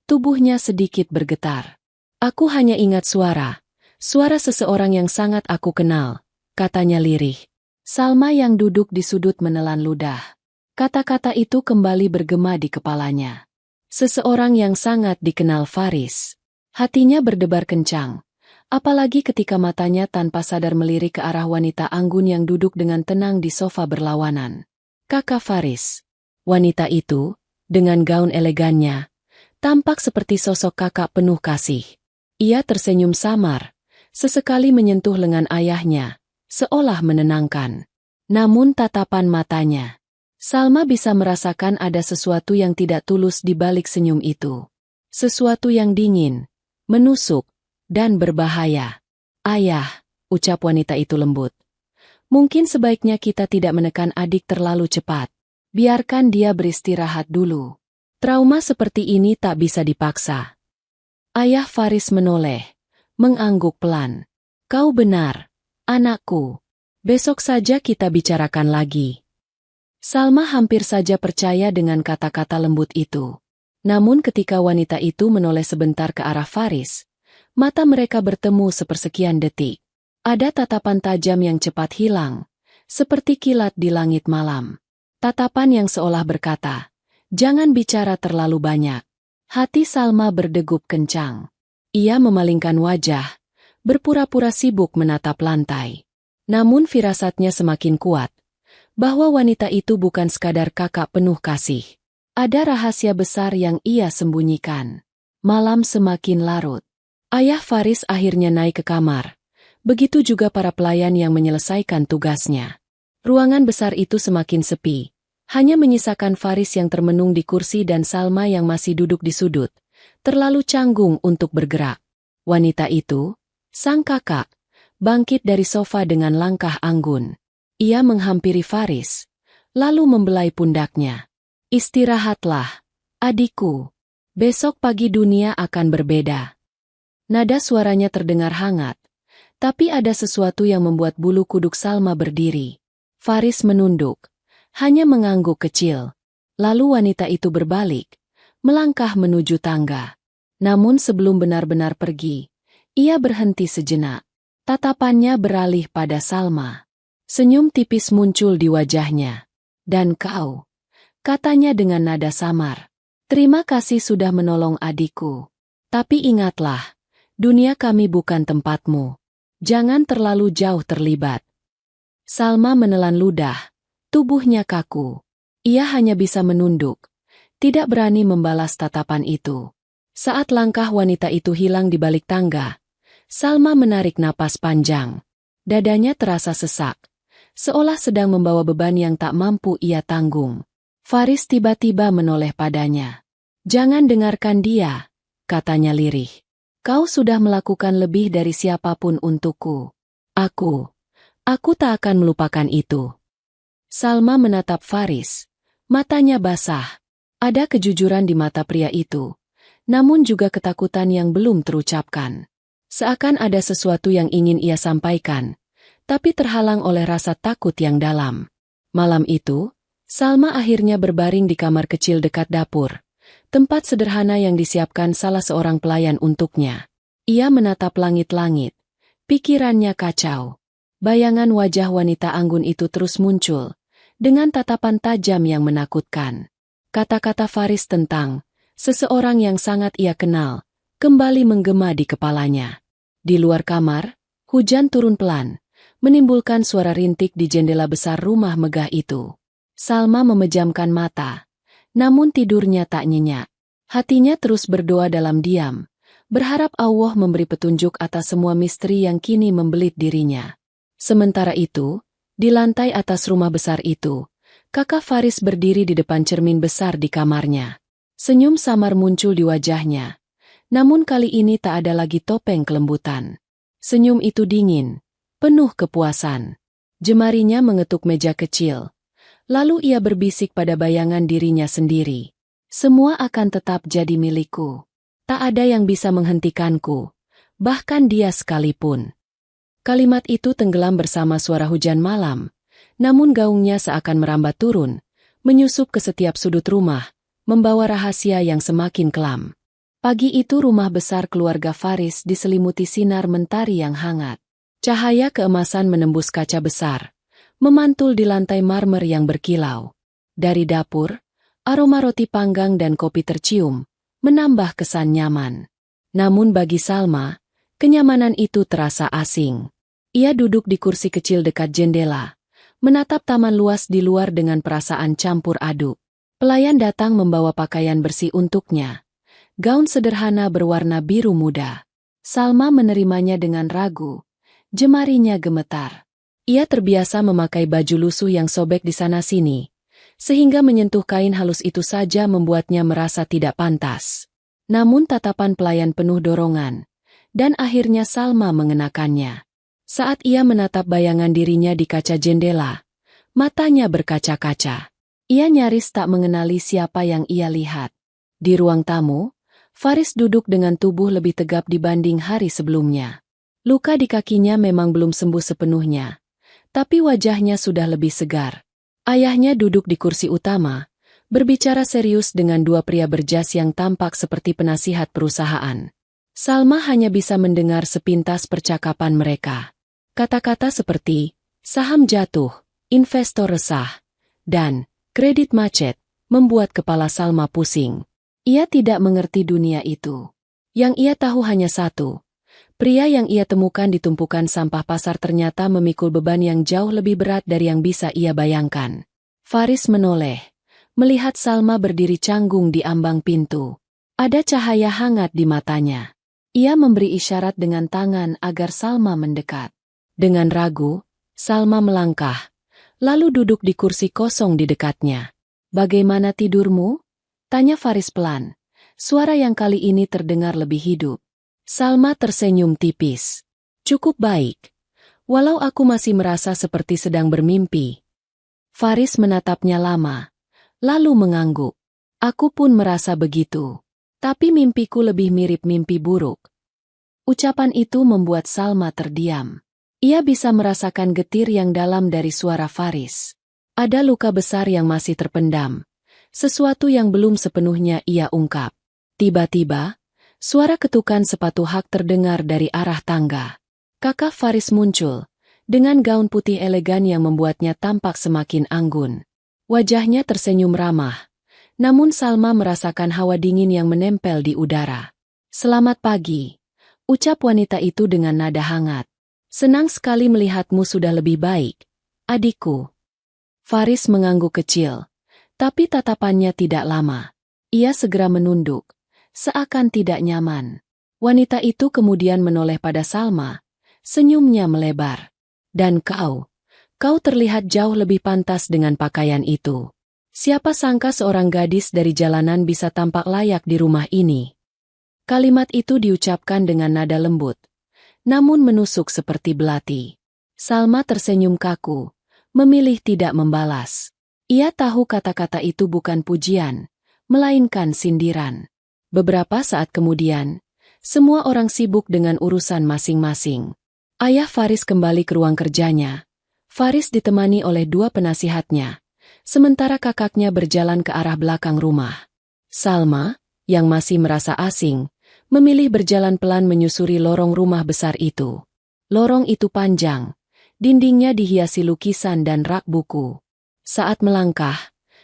Tubuhnya sedikit bergetar. Aku hanya ingat suara seseorang yang sangat aku kenal, katanya lirih. Salma yang duduk di sudut menelan ludah. Kata-kata itu kembali bergema di kepalanya. Seseorang yang sangat dikenal Faris. Hatinya berdebar kencang. Apalagi ketika matanya tanpa sadar melirik ke arah wanita anggun yang duduk dengan tenang di sofa berlawanan. Kakak Faris. Wanita itu, dengan gaun elegannya, tampak seperti sosok kakak penuh kasih. Ia tersenyum samar, sesekali menyentuh lengan ayahnya, seolah menenangkan. Namun tatapan matanya, Salma bisa merasakan ada sesuatu yang tidak tulus di balik senyum itu. Sesuatu yang dingin, menusuk, dan berbahaya. Ayah, ucap wanita itu lembut. Mungkin sebaiknya kita tidak menekan adik terlalu cepat. Biarkan dia beristirahat dulu. Trauma seperti ini tak bisa dipaksa. Ayah Faris menoleh, mengangguk pelan. Kau benar, anakku. Besok saja kita bicarakan lagi. Salma hampir saja percaya dengan kata-kata lembut itu. Namun ketika wanita itu menoleh sebentar ke arah Faris, mata mereka bertemu sepersekian detik. Ada tatapan tajam yang cepat hilang, seperti kilat di langit malam. Tatapan yang seolah berkata, jangan bicara terlalu banyak. Hati Salma berdegup kencang. Ia memalingkan wajah, berpura-pura sibuk menatap lantai. Namun firasatnya semakin kuat, bahwa wanita itu bukan sekadar kakak penuh kasih. Ada rahasia besar yang ia sembunyikan. Malam semakin larut. Ayah Faris akhirnya naik ke kamar. Begitu juga para pelayan yang menyelesaikan tugasnya. Ruangan besar itu semakin sepi. Hanya menyisakan Faris yang termenung di kursi dan Salma yang masih duduk di sudut. Terlalu canggung untuk bergerak. Wanita itu, sang kakak, bangkit dari sofa dengan langkah anggun. Ia menghampiri Faris, lalu membelai pundaknya. Istirahatlah, adikku. Besok pagi dunia akan berbeda. Nada suaranya terdengar hangat, tapi ada sesuatu yang membuat bulu kuduk Salma berdiri. Faris menunduk, hanya mengangguk kecil. Lalu wanita itu berbalik, melangkah menuju tangga. Namun sebelum benar-benar pergi, ia berhenti sejenak. Tatapannya beralih pada Salma. Senyum tipis muncul di wajahnya. Dan kau, katanya dengan nada samar. Terima kasih sudah menolong adikku. Tapi ingatlah, dunia kami bukan tempatmu. Jangan terlalu jauh terlibat. Salma menelan ludah, tubuhnya kaku. Ia hanya bisa menunduk, tidak berani membalas tatapan itu. Saat langkah wanita itu hilang di balik tangga, Salma menarik napas panjang. Dadanya terasa sesak, seolah sedang membawa beban yang tak mampu ia tanggung. Faris tiba-tiba menoleh padanya. Jangan dengarkan dia, katanya lirih. Kau sudah melakukan lebih dari siapapun untukku. Aku tak akan melupakan itu. Salma menatap Faris. Matanya basah. Ada kejujuran di mata pria itu. Namun juga ketakutan yang belum terucapkan. Seakan ada sesuatu yang ingin ia sampaikan, tapi terhalang oleh rasa takut yang dalam. Malam itu, Salma akhirnya berbaring di kamar kecil dekat dapur. Tempat sederhana yang disiapkan salah seorang pelayan untuknya. Ia menatap langit-langit. Pikirannya kacau. Bayangan wajah wanita anggun itu terus muncul, dengan tatapan tajam yang menakutkan. Kata-kata Faris tentang seseorang yang sangat ia kenal, kembali menggema di kepalanya. Di luar kamar, hujan turun pelan, menimbulkan suara rintik di jendela besar rumah megah itu. Salma memejamkan mata. Namun tidurnya tak nyenyak. Hatinya terus berdoa dalam diam, berharap Allah memberi petunjuk atas semua misteri yang kini membelit dirinya. Sementara itu, di lantai atas rumah besar itu, kakak Faris berdiri di depan cermin besar di kamarnya. Senyum samar muncul di wajahnya. Namun kali ini tak ada lagi topeng kelembutan. Senyum itu dingin, penuh kepuasan. Jemarinya mengetuk meja kecil. Lalu ia berbisik pada bayangan dirinya sendiri. Semua akan tetap jadi milikku. Tak ada yang bisa menghentikanku, bahkan dia sekalipun. Kalimat itu tenggelam bersama suara hujan malam, namun gaungnya seakan merambat turun, menyusup ke setiap sudut rumah, membawa rahasia yang semakin kelam. Pagi itu rumah besar keluarga Faris diselimuti sinar mentari yang hangat. Cahaya keemasan menembus kaca besar, memantul di lantai marmer yang berkilau. Dari dapur, aroma roti panggang dan kopi tercium, menambah kesan nyaman. Namun bagi Salma, kenyamanan itu terasa asing. Ia duduk di kursi kecil dekat jendela, menatap taman luas di luar dengan perasaan campur aduk. Pelayan datang membawa pakaian bersih untuknya. Gaun sederhana berwarna biru muda. Salma menerimanya dengan ragu. Jemarinya gemetar. Ia terbiasa memakai baju lusuh yang sobek di sana-sini, sehingga menyentuh kain halus itu saja membuatnya merasa tidak pantas. Namun tatapan pelayan penuh dorongan, dan akhirnya Salma mengenakannya. Saat ia menatap bayangan dirinya di kaca jendela, matanya berkaca-kaca. Ia nyaris tak mengenali siapa yang ia lihat. Di ruang tamu, Faris duduk dengan tubuh lebih tegap dibanding hari sebelumnya. Luka di kakinya memang belum sembuh sepenuhnya, tapi wajahnya sudah lebih segar. Ayahnya duduk di kursi utama, berbicara serius dengan dua pria berjas yang tampak seperti penasihat perusahaan. Salma hanya bisa mendengar sepintas percakapan mereka. Kata-kata seperti saham jatuh, investor resah, dan kredit macet membuat kepala Salma pusing. Ia tidak mengerti dunia itu. Yang ia tahu hanya satu. Pria yang ia temukan di tumpukan sampah pasar ternyata memikul beban yang jauh lebih berat dari yang bisa ia bayangkan. Faris menoleh, melihat Salma berdiri canggung di ambang pintu. Ada cahaya hangat di matanya. Ia memberi isyarat dengan tangan agar Salma mendekat. Dengan ragu, Salma melangkah, lalu duduk di kursi kosong di dekatnya. "Bagaimana tidurmu?" tanya Faris pelan. Suara yang kali ini terdengar lebih hidup. Salma tersenyum tipis. "Cukup baik. Walau aku masih merasa seperti sedang bermimpi." Faris menatapnya lama, lalu mengangguk. "Aku pun merasa begitu. Tapi mimpiku lebih mirip mimpi buruk." Ucapan itu membuat Salma terdiam. Ia bisa merasakan getir yang dalam dari suara Faris. Ada luka besar yang masih terpendam. Sesuatu yang belum sepenuhnya ia ungkap. Tiba-tiba, suara ketukan sepatu hak terdengar dari arah tangga. Kakak Faris muncul, dengan gaun putih elegan yang membuatnya tampak semakin anggun. Wajahnya tersenyum ramah, namun Salma merasakan hawa dingin yang menempel di udara. "Selamat pagi," ucap wanita itu dengan nada hangat. "Senang sekali melihatmu sudah lebih baik, adikku." Faris mengangguk kecil. Tapi tatapannya tidak lama. Ia segera menunduk, seakan tidak nyaman. Wanita itu kemudian menoleh pada Salma, senyumnya melebar. "Dan kau terlihat jauh lebih pantas dengan pakaian itu. Siapa sangka seorang gadis dari jalanan bisa tampak layak di rumah ini." Kalimat itu diucapkan dengan nada lembut, namun menusuk seperti belati. Salma tersenyum kaku, memilih tidak membalas. Ia tahu kata-kata itu bukan pujian, melainkan sindiran. Beberapa saat kemudian, semua orang sibuk dengan urusan masing-masing. Ayah Faris kembali ke ruang kerjanya. Faris ditemani oleh dua penasihatnya, sementara kakaknya berjalan ke arah belakang rumah. Salma, yang masih merasa asing, memilih berjalan pelan menyusuri lorong rumah besar itu. Lorong itu panjang, dindingnya dihiasi lukisan dan rak buku. Saat melangkah,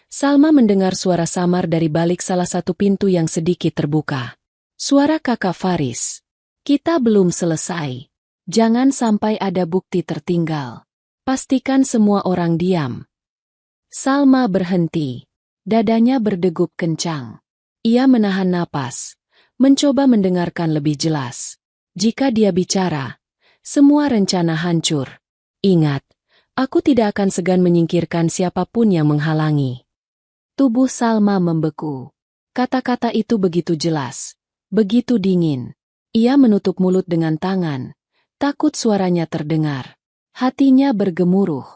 Salma mendengar suara samar dari balik salah satu pintu yang sedikit terbuka. Suara kakak Faris. "Kita belum selesai. Jangan sampai ada bukti tertinggal. Pastikan semua orang diam." Salma berhenti. Dadanya berdegup kencang. Ia menahan napas, mencoba mendengarkan lebih jelas. Jika dia bicara, semua rencana hancur. "Ingat, aku tidak akan segan menyingkirkan siapapun yang menghalangi." Tubuh Salma membeku. Kata-kata itu begitu jelas, begitu dingin. Ia menutup mulut dengan tangan, takut suaranya terdengar. Hatinya bergemuruh.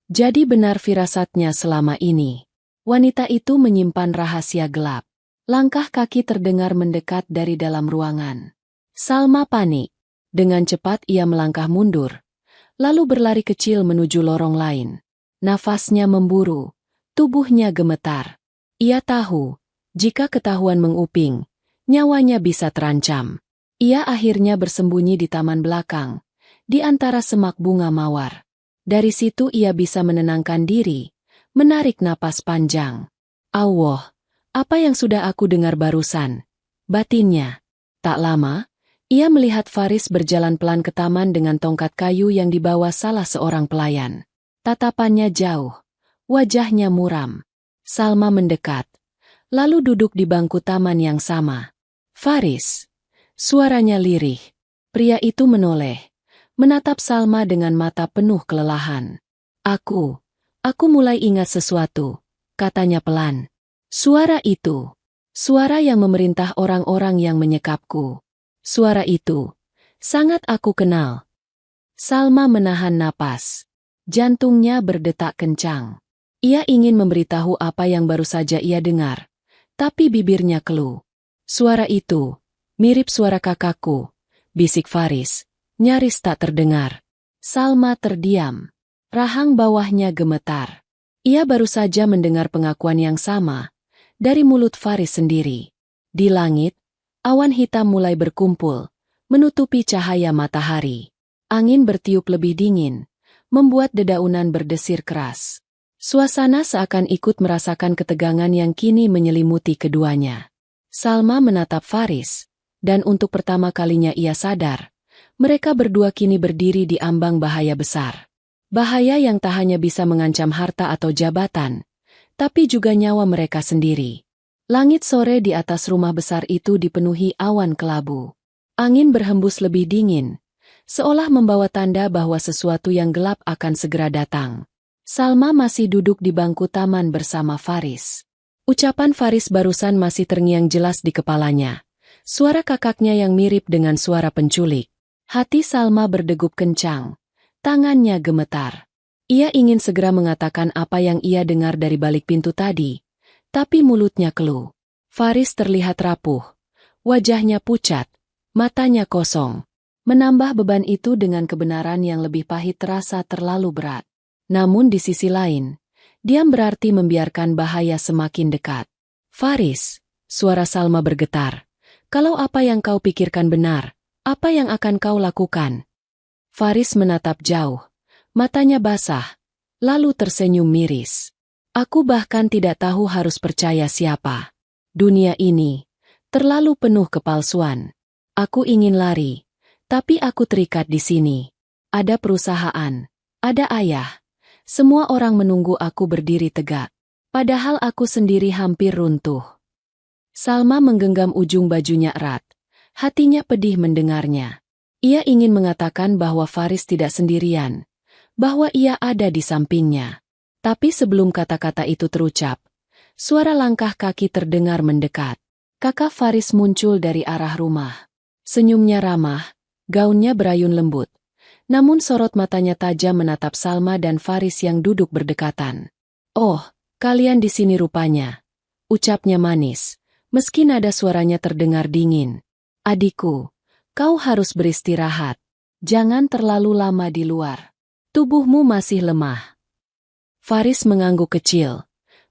Jadi benar firasatnya selama ini. Wanita itu menyimpan rahasia gelap. Langkah kaki terdengar mendekat dari dalam ruangan. Salma panik. Dengan cepat ia melangkah mundur, lalu berlari kecil menuju lorong lain. Nafasnya memburu, tubuhnya gemetar. Ia tahu, jika ketahuan menguping, nyawanya bisa terancam. Ia akhirnya bersembunyi di taman belakang, di antara semak bunga mawar. Dari situ ia bisa menenangkan diri, menarik napas panjang. Allah, apa yang sudah aku dengar barusan? Batinnya. Tak lama, ia melihat Faris berjalan pelan ke taman dengan tongkat kayu yang dibawa salah seorang pelayan. Tatapannya jauh, wajahnya muram. Salma mendekat, lalu duduk di bangku taman yang sama. Faris. Suaranya lirih. Pria itu menoleh, menatap Salma dengan mata penuh kelelahan. Aku mulai ingat sesuatu, katanya pelan. Suara itu, suara yang memerintah orang-orang yang menyekapku. Suara itu, sangat aku kenal. Salma menahan napas. Jantungnya berdetak kencang. Ia ingin memberitahu apa yang baru saja ia dengar, tapi bibirnya keluh. Suara itu, mirip suara kakakku, bisik Faris, nyaris tak terdengar. Salma terdiam. Rahang bawahnya gemetar. Ia baru saja mendengar pengakuan yang sama, dari mulut Faris sendiri. Di langit, awan hitam mulai berkumpul, menutupi cahaya matahari. Angin bertiup lebih dingin, membuat dedaunan berdesir keras. Suasana seakan ikut merasakan ketegangan yang kini menyelimuti keduanya. Salma menatap Faris, dan untuk pertama kalinya ia sadar, mereka berdua kini berdiri di ambang bahaya besar. Bahaya yang tak hanya bisa mengancam harta atau jabatan, tapi juga nyawa mereka sendiri. Langit sore di atas rumah besar itu dipenuhi awan kelabu. Angin berhembus lebih dingin, seolah membawa tanda bahwa sesuatu yang gelap akan segera datang. Salma masih duduk di bangku taman bersama Faris. Ucapan Faris barusan masih terngiang jelas di kepalanya. Suara kakaknya yang mirip dengan suara penculik. Hati Salma berdegup kencang. Tangannya gemetar. Ia ingin segera mengatakan apa yang ia dengar dari balik pintu tadi, tapi mulutnya keluh. Faris terlihat rapuh. Wajahnya pucat, matanya kosong. Menambah beban itu dengan kebenaran yang lebih pahit terasa terlalu berat. Namun di sisi lain, diam berarti membiarkan bahaya semakin dekat. Faris, suara Salma bergetar. Kalau apa yang kau pikirkan benar, apa yang akan kau lakukan? Faris menatap jauh, matanya basah, lalu tersenyum miris. Aku bahkan tidak tahu harus percaya siapa. Dunia ini terlalu penuh kepalsuan. Aku ingin lari. Tapi aku terikat di sini. Ada perusahaan, ada ayah. Semua orang menunggu aku berdiri tegak. Padahal aku sendiri hampir runtuh. Salma menggenggam ujung bajunya erat. Hatinya pedih mendengarnya. Ia ingin mengatakan bahwa Faris tidak sendirian, bahwa ia ada di sampingnya. Tapi sebelum kata-kata itu terucap, suara langkah kaki terdengar mendekat. Kakak Faris muncul dari arah rumah. Senyumnya ramah. Gaunnya berayun lembut, namun sorot matanya tajam menatap Salma dan Faris yang duduk berdekatan. Oh, kalian di sini rupanya. Ucapnya manis, meski nada suaranya terdengar dingin. Adikku, kau harus beristirahat. Jangan terlalu lama di luar. Tubuhmu masih lemah. Faris mengangguk kecil,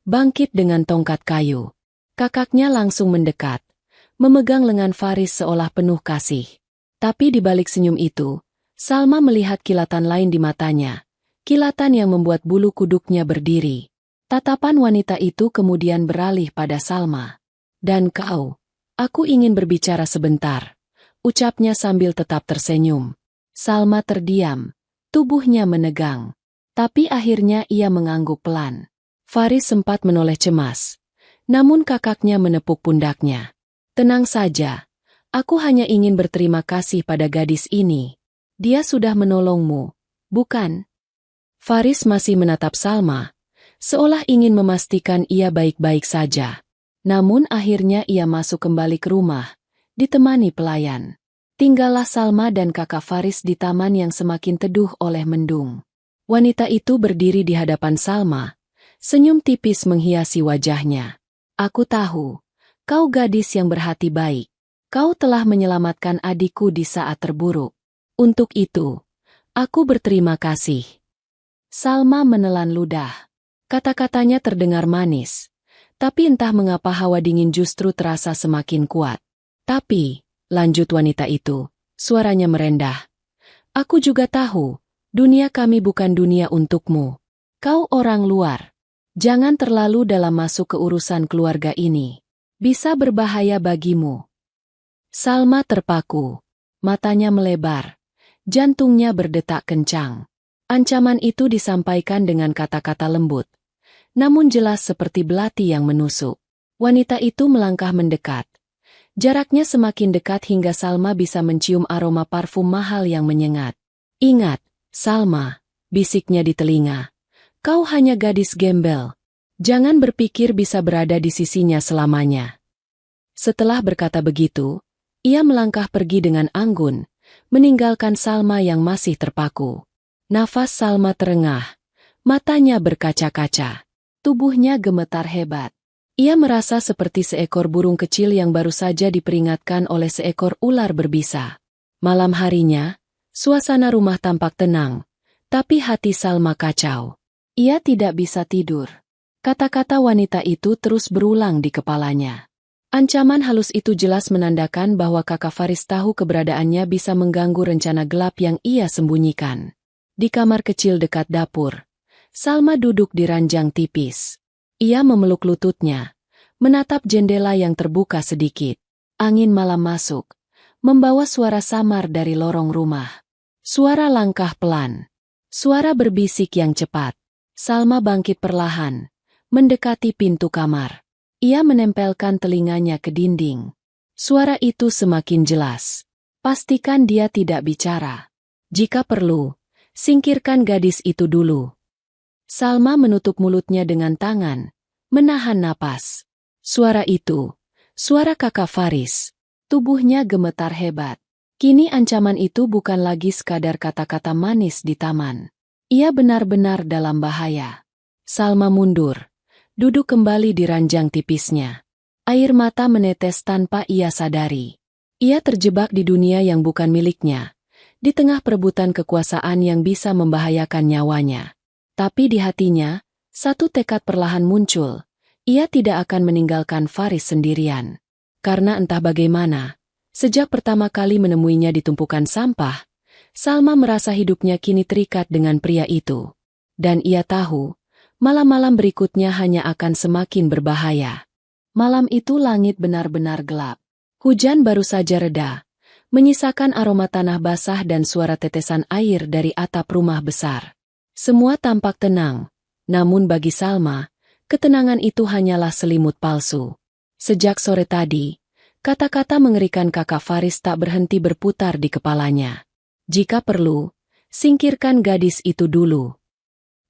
bangkit dengan tongkat kayu. Kakaknya langsung mendekat, memegang lengan Faris seolah penuh kasih. Tapi di balik senyum itu, Salma melihat kilatan lain di matanya. Kilatan yang membuat bulu kuduknya berdiri. Tatapan wanita itu kemudian beralih pada Salma. Dan kau, aku ingin berbicara sebentar. Ucapnya sambil tetap tersenyum. Salma terdiam, tubuhnya menegang. Tapi akhirnya ia mengangguk pelan. Faris sempat menoleh cemas. Namun kakaknya menepuk pundaknya. Tenang saja. Aku hanya ingin berterima kasih pada gadis ini. Dia sudah menolongmu, bukan? Faris masih menatap Salma, seolah ingin memastikan ia baik-baik saja. Namun akhirnya ia masuk kembali ke rumah, ditemani pelayan. Tinggallah Salma dan kakak Faris di taman yang semakin teduh oleh mendung. Wanita itu berdiri di hadapan Salma, senyum tipis menghiasi wajahnya. Aku tahu, kau gadis yang berhati baik. Kau telah menyelamatkan adikku di saat terburuk. Untuk itu, Aku berterima kasih. Salma menelan ludah. Kata-katanya terdengar manis. Tapi entah mengapa hawa dingin justru terasa semakin kuat. Tapi, lanjut wanita itu, suaranya merendah. Aku juga tahu, dunia kami bukan dunia untukmu. Kau orang luar. Jangan terlalu dalam masuk ke urusan keluarga ini. Bisa berbahaya bagimu. Salma terpaku. Matanya melebar. Jantungnya berdetak kencang. Ancaman itu disampaikan dengan kata-kata lembut. Namun jelas seperti belati yang menusuk. Wanita itu melangkah mendekat. Jaraknya semakin dekat hingga Salma bisa mencium aroma parfum mahal yang menyengat. Ingat, Salma, bisiknya di telinga. Kau hanya gadis gembel. Jangan berpikir bisa berada di sisinya selamanya. Setelah berkata begitu, ia melangkah pergi dengan anggun, meninggalkan Salma yang masih terpaku. Nafas Salma terengah, matanya berkaca-kaca, tubuhnya gemetar hebat. Ia merasa seperti seekor burung kecil yang baru saja diperingatkan oleh seekor ular berbisa. Malam harinya, suasana rumah tampak tenang, tapi hati Salma kacau. Ia tidak bisa tidur. Kata-kata wanita itu terus berulang di kepalanya. Ancaman halus itu jelas menandakan bahwa kakak Faris tahu keberadaannya bisa mengganggu rencana gelap yang ia sembunyikan. Di kamar kecil dekat dapur, Salma duduk di ranjang tipis. Ia memeluk lututnya, menatap jendela yang terbuka sedikit. Angin malam masuk, membawa suara samar dari lorong rumah. Suara langkah pelan, suara berbisik yang cepat. Salma bangkit perlahan, mendekati pintu kamar. Ia menempelkan telinganya ke dinding. Suara itu semakin jelas. Pastikan dia tidak bicara. Jika perlu, singkirkan gadis itu dulu. Salma menutup mulutnya dengan tangan, menahan napas. Suara itu, suara kakak Faris. Tubuhnya gemetar hebat. Kini ancaman itu bukan lagi sekadar kata-kata manis di taman. Ia benar-benar dalam bahaya. Salma mundur, duduk kembali di ranjang tipisnya. Air mata menetes tanpa ia sadari. Ia terjebak di dunia yang bukan miliknya, di tengah perebutan kekuasaan yang bisa membahayakan nyawanya. Tapi di hatinya, satu tekad perlahan muncul. Ia tidak akan meninggalkan Faris sendirian. Karena entah bagaimana, sejak pertama kali menemuinya di tumpukan sampah, Salma merasa hidupnya kini terikat dengan pria itu. Dan ia tahu, malam-malam berikutnya hanya akan semakin berbahaya. Malam itu langit benar-benar gelap. Hujan baru saja reda, menyisakan aroma tanah basah dan suara tetesan air dari atap rumah besar. Semua tampak tenang, namun bagi Salma, ketenangan itu hanyalah selimut palsu. Sejak sore tadi, kata-kata mengerikan kakak Faris tak berhenti berputar di kepalanya. Jika perlu, singkirkan gadis itu dulu.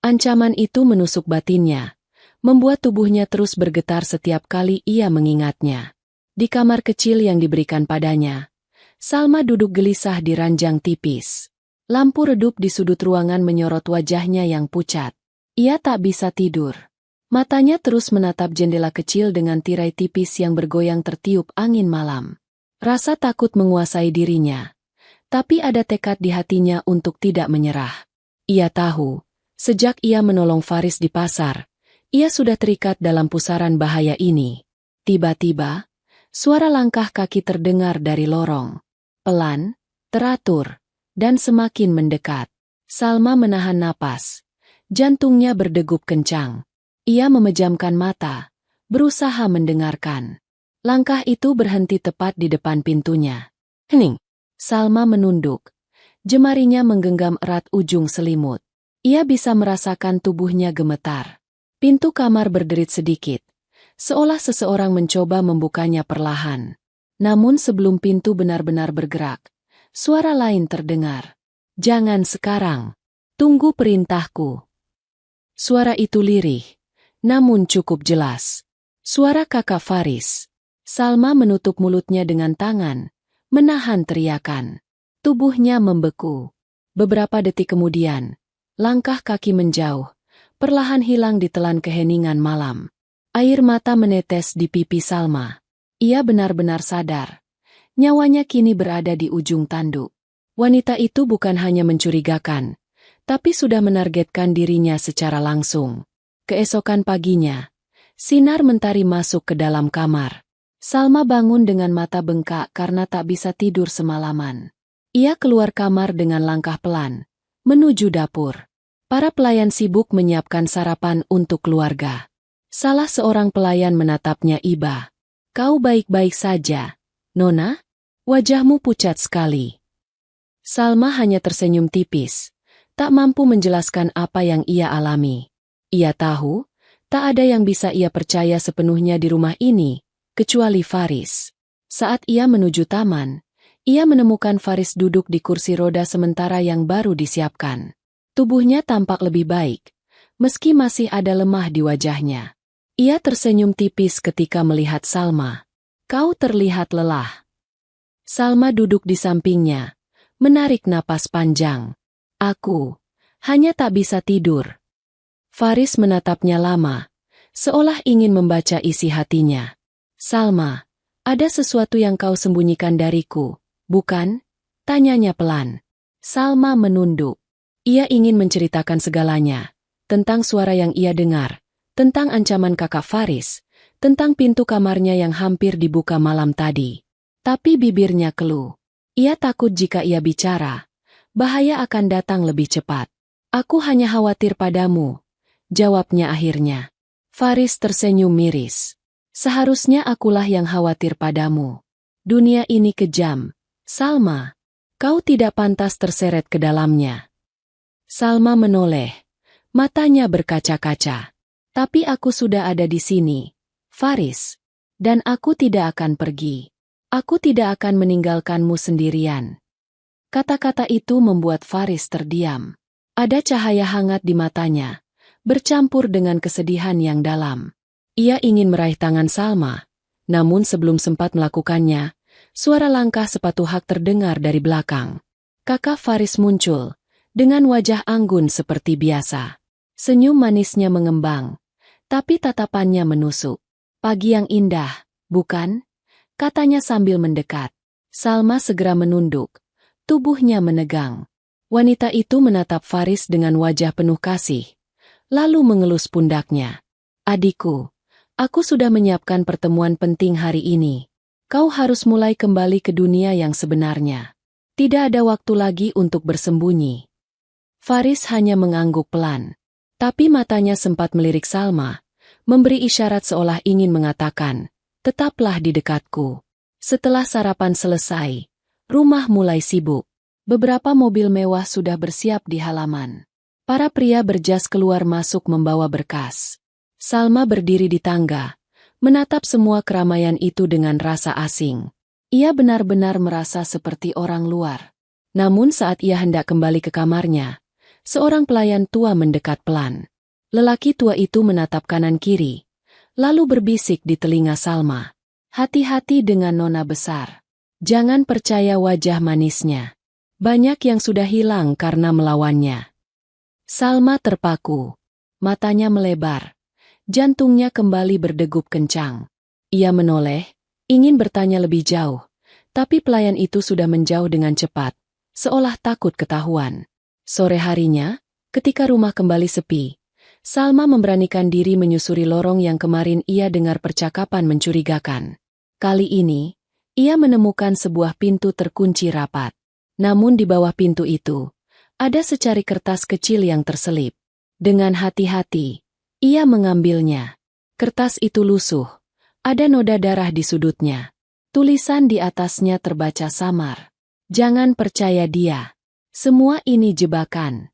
Ancaman itu menusuk batinnya, membuat tubuhnya terus bergetar setiap kali ia mengingatnya. Di kamar kecil yang diberikan padanya, Salma duduk gelisah di ranjang tipis. Lampu redup di sudut ruangan menyorot wajahnya yang pucat. Ia tak bisa tidur. Matanya terus menatap jendela kecil dengan tirai tipis yang bergoyang tertiup angin malam. Rasa takut menguasai dirinya. Tapi ada tekad di hatinya untuk tidak menyerah. Ia tahu, sejak ia menolong Faris di pasar, ia sudah terikat dalam pusaran bahaya ini. Tiba-tiba, suara langkah kaki terdengar dari lorong. Pelan, teratur, dan semakin mendekat. Salma menahan napas. Jantungnya berdegup kencang. Ia memejamkan mata, berusaha mendengarkan. Langkah itu berhenti tepat di depan pintunya. Hening. Salma menunduk. Jemarinya menggenggam erat ujung selimut. Ia bisa merasakan tubuhnya gemetar. Pintu kamar berderit sedikit, seolah seseorang mencoba membukanya perlahan. Namun sebelum pintu benar-benar bergerak, suara lain terdengar. Jangan sekarang. Tunggu perintahku. Suara itu lirih, namun cukup jelas. Suara kakak Faris. Salma menutup mulutnya dengan tangan, menahan teriakan. Tubuhnya membeku. Beberapa detik kemudian, langkah kaki menjauh, perlahan hilang ditelan keheningan malam. Air mata menetes di pipi Salma. Ia benar-benar sadar. Nyawanya kini berada di ujung tanduk. Wanita itu bukan hanya mencurigakan, tapi sudah menargetkan dirinya secara langsung. Keesokan paginya, sinar mentari masuk ke dalam kamar. Salma bangun dengan mata bengkak karena tak bisa tidur semalaman. Ia keluar kamar dengan langkah pelan, menuju dapur. Para pelayan sibuk menyiapkan sarapan untuk keluarga. Salah seorang pelayan menatapnya iba. "Kau baik-baik saja, Nona? Wajahmu pucat sekali." Salma hanya tersenyum tipis, tak mampu menjelaskan apa yang ia alami. Ia tahu, tak ada yang bisa ia percaya sepenuhnya di rumah ini, kecuali Faris. Saat ia menuju taman, ia menemukan Faris duduk di kursi roda sementara yang baru disiapkan. Tubuhnya tampak lebih baik, meski masih ada lemah di wajahnya. Ia tersenyum tipis ketika melihat Salma. "Kau terlihat lelah." Salma duduk di sampingnya, menarik napas panjang. "Aku hanya tak bisa tidur." Faris menatapnya lama, seolah ingin membaca isi hatinya. "Salma, ada sesuatu yang kau sembunyikan dariku, bukan?" tanyanya pelan. Salma menunduk. Ia ingin menceritakan segalanya, tentang suara yang ia dengar, tentang ancaman kakak Faris, tentang pintu kamarnya yang hampir dibuka malam tadi. Tapi bibirnya keluh. Ia takut jika ia bicara, bahaya akan datang lebih cepat. "Aku hanya khawatir padamu," jawabnya akhirnya. Faris tersenyum miris. "Seharusnya akulah yang khawatir padamu. Dunia ini kejam, Salma. Kau tidak pantas terseret ke dalamnya." Salma menoleh, matanya berkaca-kaca. "Tapi aku sudah ada di sini, Faris. Dan aku tidak akan pergi. Aku tidak akan meninggalkanmu sendirian." Kata-kata itu membuat Faris terdiam. Ada cahaya hangat di matanya, bercampur dengan kesedihan yang dalam. Ia ingin meraih tangan Salma, namun sebelum sempat melakukannya, suara langkah sepatu hak terdengar dari belakang. Kakak Faris muncul, dengan wajah anggun seperti biasa. Senyum manisnya mengembang, tapi tatapannya menusuk. "Pagi yang indah, bukan?" katanya sambil mendekat. Salma segera menunduk, tubuhnya menegang. Wanita itu menatap Faris dengan wajah penuh kasih, lalu mengelus pundaknya. "Adikku, aku sudah menyiapkan pertemuan penting hari ini. Kau harus mulai kembali ke dunia yang sebenarnya. Tidak ada waktu lagi untuk bersembunyi." Faris hanya mengangguk pelan, tapi matanya sempat melirik Salma, memberi isyarat seolah ingin mengatakan, "Tetaplah di dekatku." Setelah sarapan selesai, rumah mulai sibuk. Beberapa mobil mewah sudah bersiap di halaman. Para pria berjas keluar masuk membawa berkas. Salma berdiri di tangga, menatap semua keramaian itu dengan rasa asing. Ia benar-benar merasa seperti orang luar. Namun saat ia hendak kembali ke kamarnya, seorang pelayan tua mendekat pelan. Lelaki tua itu menatap kanan kiri, lalu berbisik di telinga Salma. "Hati-hati dengan nona besar. Jangan percaya wajah manisnya. Banyak yang sudah hilang karena melawannya." Salma terpaku. Matanya melebar. Jantungnya kembali berdegup kencang. Ia menoleh, ingin bertanya lebih jauh, tapi pelayan itu sudah menjauh dengan cepat, seolah takut ketahuan. Sore harinya, ketika rumah kembali sepi, Salma memberanikan diri menyusuri lorong yang kemarin ia dengar percakapan mencurigakan. Kali ini, ia menemukan sebuah pintu terkunci rapat. Namun di bawah pintu itu, ada secari kertas kecil yang terselip. Dengan hati-hati, ia mengambilnya. Kertas itu lusuh, ada noda darah di sudutnya. Tulisan di atasnya terbaca samar. "Jangan percaya dia. Semua ini jebakan."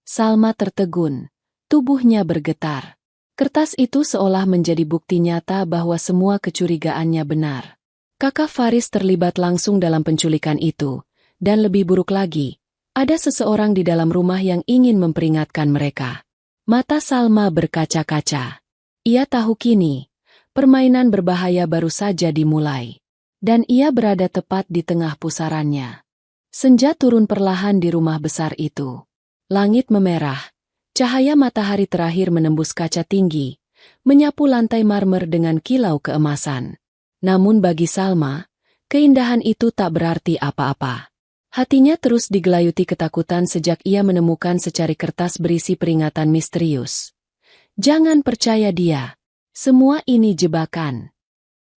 Salma tertegun, tubuhnya bergetar. Kertas itu seolah menjadi bukti nyata bahwa semua kecurigaannya benar. Kakak Faris terlibat langsung dalam penculikan itu. Dan lebih buruk lagi, ada seseorang di dalam rumah yang ingin memperingatkan mereka. Mata Salma berkaca-kaca. Ia tahu kini, permainan berbahaya baru saja dimulai. Dan ia berada tepat di tengah pusarannya. Senja turun perlahan di rumah besar itu. Langit memerah, cahaya matahari terakhir menembus kaca tinggi, menyapu lantai marmer dengan kilau keemasan. Namun bagi Salma, keindahan itu tak berarti apa-apa. Hatinya terus digelayuti ketakutan sejak ia menemukan secari kertas berisi peringatan misterius. Jangan percaya dia. Semua ini jebakan.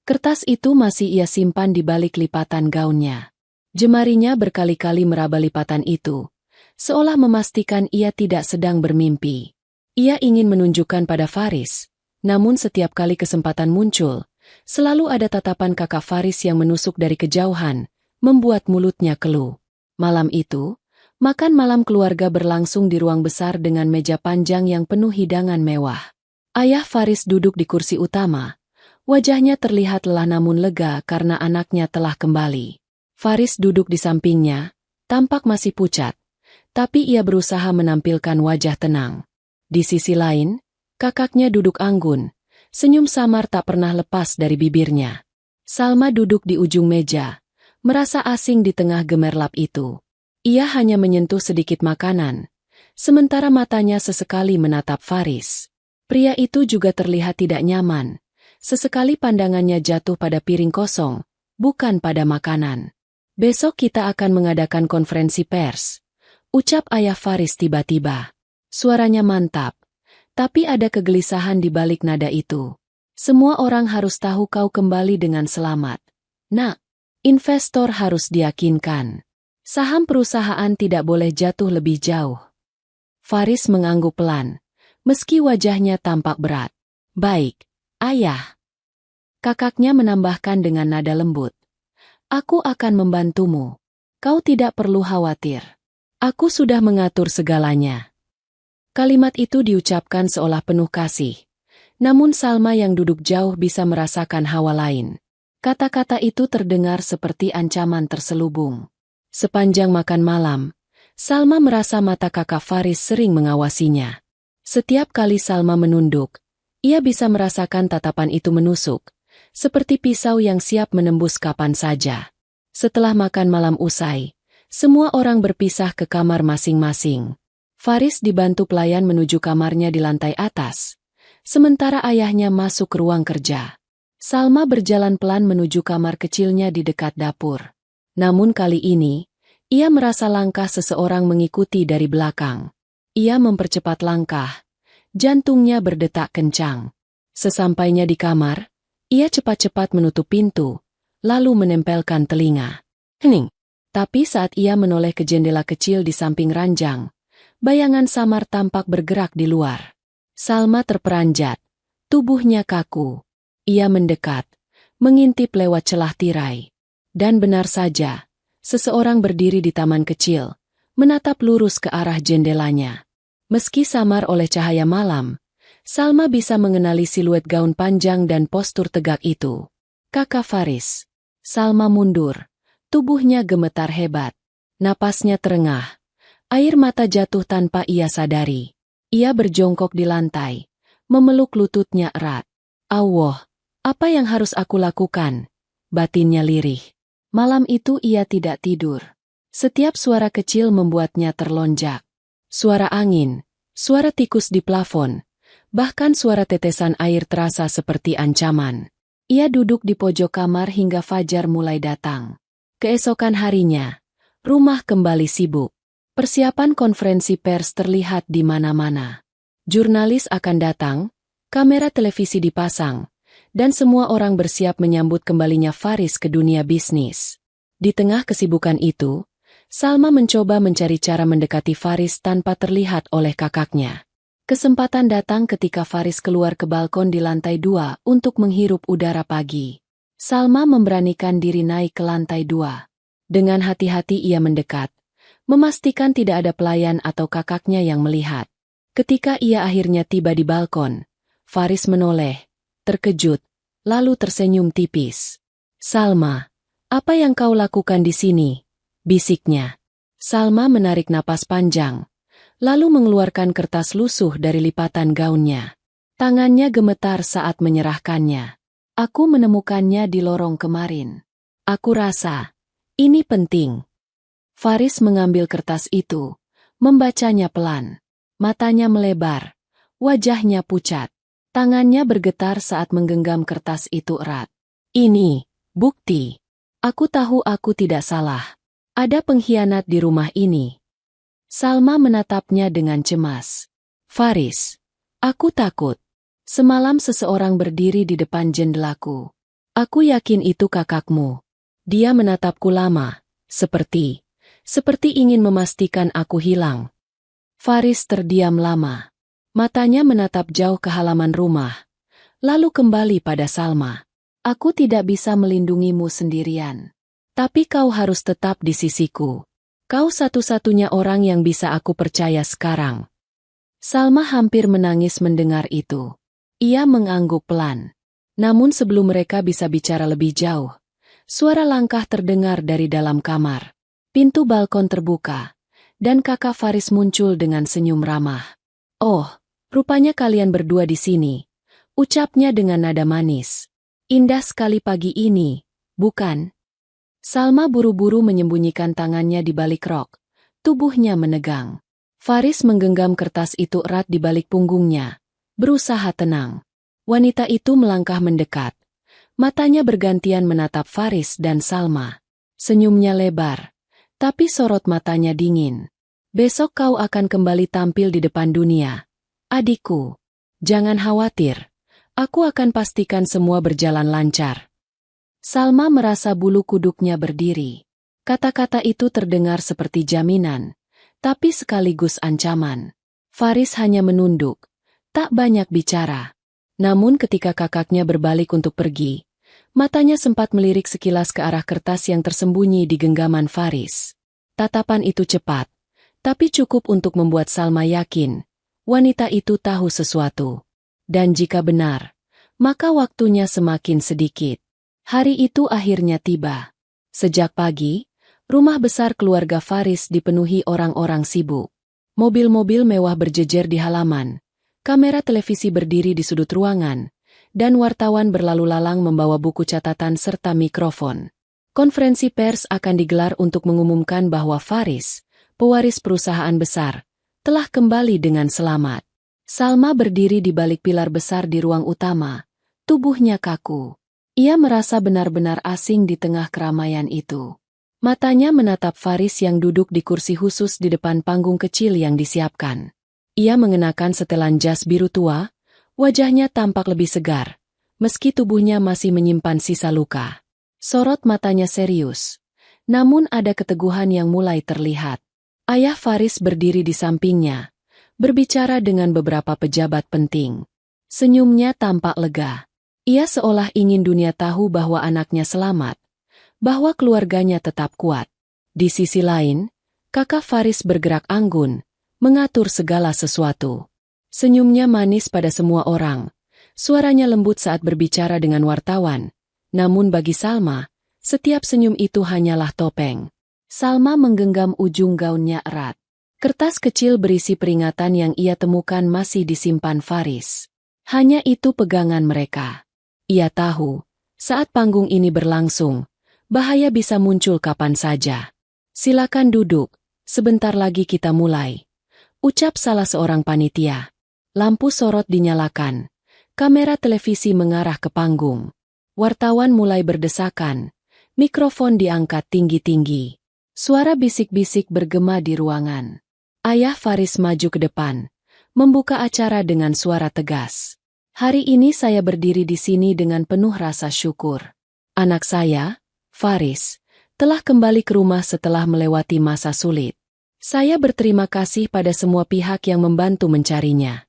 Kertas itu masih ia simpan di balik lipatan gaunnya. Jemarinya berkali-kali meraba lipatan itu, seolah memastikan ia tidak sedang bermimpi. Ia ingin menunjukkan pada Faris, namun setiap kali kesempatan muncul, selalu ada tatapan kakak Faris yang menusuk dari kejauhan, membuat mulutnya keluh. Malam itu, makan malam keluarga berlangsung di ruang besar dengan meja panjang yang penuh hidangan mewah. Ayah Faris duduk di kursi utama. Wajahnya terlihat lelah namun lega karena anaknya telah kembali. Faris duduk di sampingnya, tampak masih pucat, tapi ia berusaha menampilkan wajah tenang. Di sisi lain, kakaknya duduk anggun, senyum samar tak pernah lepas dari bibirnya. Salma duduk di ujung meja, merasa asing di tengah gemerlap itu. Ia hanya menyentuh sedikit makanan, sementara matanya sesekali menatap Faris. Pria itu juga terlihat tidak nyaman. Sesekali pandangannya jatuh pada piring kosong, bukan pada makanan. Besok kita akan mengadakan konferensi pers, ucap ayah Faris tiba-tiba. Suaranya mantap, tapi ada kegelisahan di balik nada itu. Semua orang harus tahu kau kembali dengan selamat. Nak, investor harus diyakinkan. Saham perusahaan tidak boleh jatuh lebih jauh. Faris mengangguk pelan, meski wajahnya tampak berat. Baik, ayah. Kakaknya menambahkan dengan nada lembut. Aku akan membantumu. Kau tidak perlu khawatir. Aku sudah mengatur segalanya. Kalimat itu diucapkan seolah penuh kasih. Namun Salma yang duduk jauh bisa merasakan hawa lain. Kata-kata itu terdengar seperti ancaman terselubung. Sepanjang makan malam, Salma merasa mata kakak Faris sering mengawasinya. Setiap kali Salma menunduk, ia bisa merasakan tatapan itu menusuk, seperti pisau yang siap menembus kapan saja. Setelah makan malam usai, semua orang berpisah ke kamar masing-masing. Faris dibantu pelayan menuju kamarnya di lantai atas, sementara ayahnya masuk ke ruang kerja. Salma berjalan pelan menuju kamar kecilnya di dekat dapur. Namun kali ini, ia merasa langkah seseorang mengikuti dari belakang. Ia mempercepat langkah, jantungnya berdetak kencang. Sesampainya di kamar, ia cepat-cepat menutup pintu, lalu menempelkan telinga. Hening. Tapi saat ia menoleh ke jendela kecil di samping ranjang, bayangan samar tampak bergerak di luar. Salma terperanjat, tubuhnya kaku. Ia mendekat, mengintip lewat celah tirai. Dan benar saja, seseorang berdiri di taman kecil, menatap lurus ke arah jendelanya. Meski samar oleh cahaya malam, Salma bisa mengenali siluet gaun panjang dan postur tegak itu. Kakak Faris. Salma mundur, tubuhnya gemetar hebat. Napasnya terengah, air mata jatuh tanpa ia sadari. Ia berjongkok di lantai, memeluk lututnya erat. Allah, apa yang harus aku lakukan? Batinnya lirih. Malam itu ia tidak tidur. Setiap suara kecil membuatnya terlonjak. Suara angin, suara tikus di plafon, bahkan suara tetesan air terasa seperti ancaman. Ia duduk di pojok kamar hingga fajar mulai datang. Keesokan harinya, rumah kembali sibuk. Persiapan konferensi pers terlihat di mana-mana. Jurnalis akan datang, kamera televisi dipasang, dan semua orang bersiap menyambut kembalinya Faris ke dunia bisnis. Di tengah kesibukan itu, Salma mencoba mencari cara mendekati Faris tanpa terlihat oleh kakaknya. Kesempatan datang ketika Faris keluar ke balkon di lantai 2 untuk menghirup udara pagi. Salma memberanikan diri naik ke lantai 2. Dengan hati-hati ia mendekat, memastikan tidak ada pelayan atau kakaknya yang melihat. Ketika ia akhirnya tiba di balkon, Faris menoleh, terkejut, lalu tersenyum tipis. Salma, apa yang kau lakukan di sini? Bisiknya. Salma menarik napas panjang, lalu mengeluarkan kertas lusuh dari lipatan gaunnya. Tangannya gemetar saat menyerahkannya. Aku menemukannya di lorong kemarin. Aku rasa, ini penting. Faris mengambil kertas itu, membacanya pelan. Matanya melebar, wajahnya pucat. Tangannya bergetar saat menggenggam kertas itu erat. Ini, bukti. Aku tahu aku tidak salah. Ada pengkhianat di rumah ini. Salma menatapnya dengan cemas. Faris, aku takut. Semalam seseorang berdiri di depan jendelaku. Aku yakin itu kakakmu. Dia menatapku lama, seperti ingin memastikan aku hilang. Faris terdiam lama. Matanya menatap jauh ke halaman rumah. Lalu kembali pada Salma. Aku tidak bisa melindungimu sendirian. Tapi kau harus tetap di sisiku. Kau satu-satunya orang yang bisa aku percaya sekarang. Salma hampir menangis mendengar itu. Ia mengangguk pelan. Namun sebelum mereka bisa bicara lebih jauh, suara langkah terdengar dari dalam kamar. Pintu balkon terbuka, dan kakak Faris muncul dengan senyum ramah. Oh, rupanya kalian berdua di sini, ucapnya dengan nada manis. Indah sekali pagi ini, bukan? Salma buru-buru menyembunyikan tangannya di balik rok. Tubuhnya menegang. Faris menggenggam kertas itu erat di balik punggungnya, berusaha tenang. Wanita itu melangkah mendekat. Matanya bergantian menatap Faris dan Salma. Senyumnya lebar, tapi sorot matanya dingin. Besok kau akan kembali tampil di depan dunia. Adikku, jangan khawatir. Aku akan pastikan semua berjalan lancar. Salma merasa bulu kuduknya berdiri. Kata-kata itu terdengar seperti jaminan, tapi sekaligus ancaman. Faris hanya menunduk, tak banyak bicara. Namun ketika kakaknya berbalik untuk pergi, matanya sempat melirik sekilas ke arah kertas yang tersembunyi di genggaman Faris. Tatapan itu cepat, tapi cukup untuk membuat Salma yakin, wanita itu tahu sesuatu. Dan jika benar, maka waktunya semakin sedikit. Hari itu akhirnya tiba. Sejak pagi, rumah besar keluarga Faris dipenuhi orang-orang sibuk. Mobil-mobil mewah berjejer di halaman, kamera televisi berdiri di sudut ruangan, dan wartawan berlalu lalang membawa buku catatan serta mikrofon. Konferensi pers akan digelar untuk mengumumkan bahwa Faris, pewaris perusahaan besar, telah kembali dengan selamat. Salma berdiri di balik pilar besar di ruang utama, tubuhnya kaku. Ia merasa benar-benar asing di tengah keramaian itu. Matanya menatap Faris yang duduk di kursi khusus di depan panggung kecil yang disiapkan. Ia mengenakan setelan jas biru tua, wajahnya tampak lebih segar, meski tubuhnya masih menyimpan sisa luka. Sorot matanya serius, namun ada keteguhan yang mulai terlihat. Ayah Faris berdiri di sampingnya, berbicara dengan beberapa pejabat penting. Senyumnya tampak lega. Ia seolah ingin dunia tahu bahwa anaknya selamat, bahwa keluarganya tetap kuat. Di sisi lain, kakak Faris bergerak anggun, mengatur segala sesuatu. Senyumnya manis pada semua orang, suaranya lembut saat berbicara dengan wartawan. Namun bagi Salma, setiap senyum itu hanyalah topeng. Salma menggenggam ujung gaunnya erat. Kertas kecil berisi peringatan yang ia temukan masih disimpan Faris. Hanya itu pegangan mereka. Ia tahu, saat panggung ini berlangsung, bahaya bisa muncul kapan saja. Silakan duduk, sebentar lagi kita mulai. Ucap salah seorang panitia. Lampu sorot dinyalakan. Kamera televisi mengarah ke panggung. Wartawan mulai berdesakan. Mikrofon diangkat tinggi-tinggi. Suara bisik-bisik bergema di ruangan. Ayah Faris maju ke depan, membuka acara dengan suara tegas. Hari ini saya berdiri di sini dengan penuh rasa syukur. Anak saya, Faris, telah kembali ke rumah setelah melewati masa sulit. Saya berterima kasih pada semua pihak yang membantu mencarinya.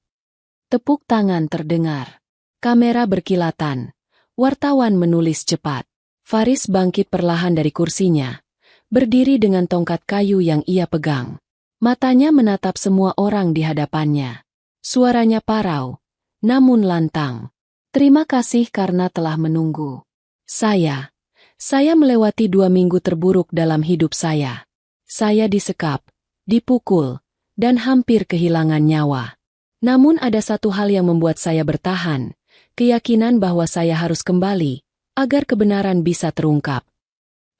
Tepuk tangan terdengar. Kamera berkilatan. Wartawan menulis cepat. Faris bangkit perlahan dari kursinya, berdiri dengan tongkat kayu yang ia pegang. Matanya menatap semua orang di hadapannya. Suaranya parau, namun lantang. Terima kasih karena telah menunggu. Saya melewati 2 minggu terburuk dalam hidup saya. Saya disekap, dipukul, dan hampir kehilangan nyawa. Namun ada satu hal yang membuat saya bertahan, keyakinan bahwa saya harus kembali, agar kebenaran bisa terungkap.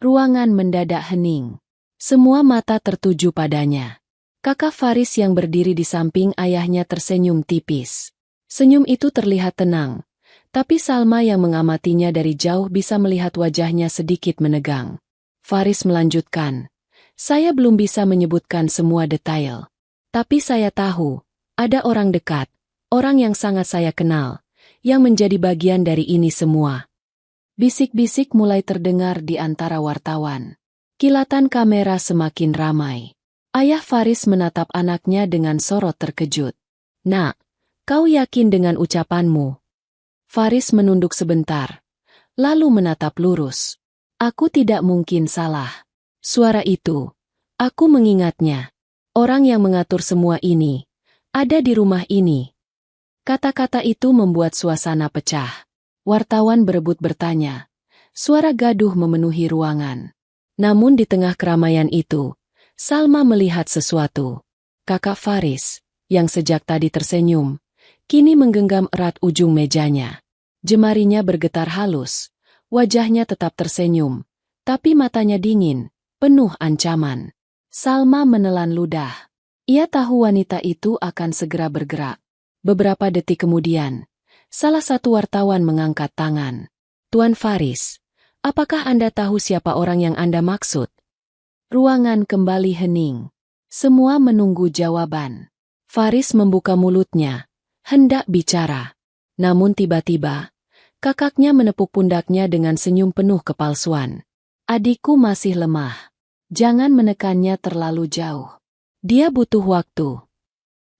Ruangan mendadak hening. Semua mata tertuju padanya. Kakak Faris yang berdiri di samping ayahnya tersenyum tipis. Senyum itu terlihat tenang, tapi Salma yang mengamatinya dari jauh bisa melihat wajahnya sedikit menegang. Faris melanjutkan, Saya belum bisa menyebutkan semua detail. Tapi saya tahu, ada orang dekat, orang yang sangat saya kenal, yang menjadi bagian dari ini semua. Bisik-bisik mulai terdengar di antara wartawan. Kilatan kamera semakin ramai. Ayah Faris menatap anaknya dengan sorot terkejut. "Nak, kau yakin dengan ucapanmu?" Faris menunduk sebentar, lalu menatap lurus. "Aku tidak mungkin salah. Suara itu, aku mengingatnya. Orang yang mengatur semua ini, ada di rumah ini." Kata-kata itu membuat suasana pecah. Wartawan berebut bertanya. Suara gaduh memenuhi ruangan. Namun di tengah keramaian itu, Salma melihat sesuatu. Kakak Faris, yang sejak tadi tersenyum, kini menggenggam erat ujung mejanya. Jemarinya bergetar halus, wajahnya tetap tersenyum, tapi matanya dingin, penuh ancaman. Salma menelan ludah. Ia tahu wanita itu akan segera bergerak. Beberapa detik kemudian, salah satu wartawan mengangkat tangan. "Tuan Faris, apakah Anda tahu siapa orang yang Anda maksud?" Ruangan kembali hening. Semua menunggu jawaban. Faris membuka mulutnya, hendak bicara. Namun tiba-tiba, kakaknya menepuk pundaknya dengan senyum penuh kepalsuan. "Adikku masih lemah. Jangan menekannya terlalu jauh. Dia butuh waktu."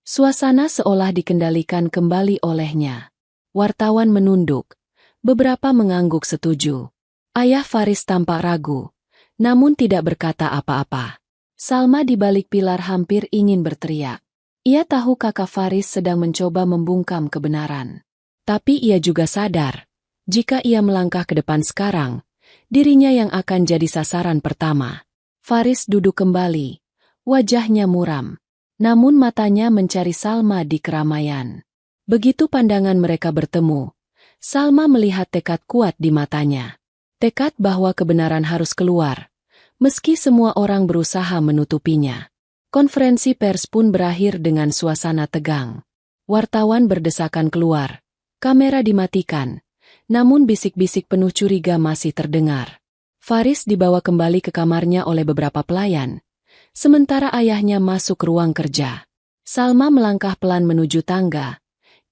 Suasana seolah dikendalikan kembali olehnya. Wartawan menunduk. Beberapa mengangguk setuju. Ayah Faris tampak ragu, namun tidak berkata apa-apa. Salma di balik pilar hampir ingin berteriak. Ia tahu kakak Faris sedang mencoba membungkam kebenaran. Tapi ia juga sadar, jika ia melangkah ke depan sekarang, dirinya yang akan jadi sasaran pertama. Faris duduk kembali, wajahnya muram. Namun matanya mencari Salma di keramaian. Begitu pandangan mereka bertemu, Salma melihat tekad kuat di matanya. Tekad bahwa kebenaran harus keluar, meski semua orang berusaha menutupinya. Konferensi pers pun berakhir dengan suasana tegang. Wartawan berdesakan keluar, kamera dimatikan, namun bisik-bisik penuh curiga masih terdengar. Faris dibawa kembali ke kamarnya oleh beberapa pelayan. Sementara ayahnya masuk ruang kerja. Salma melangkah pelan menuju tangga,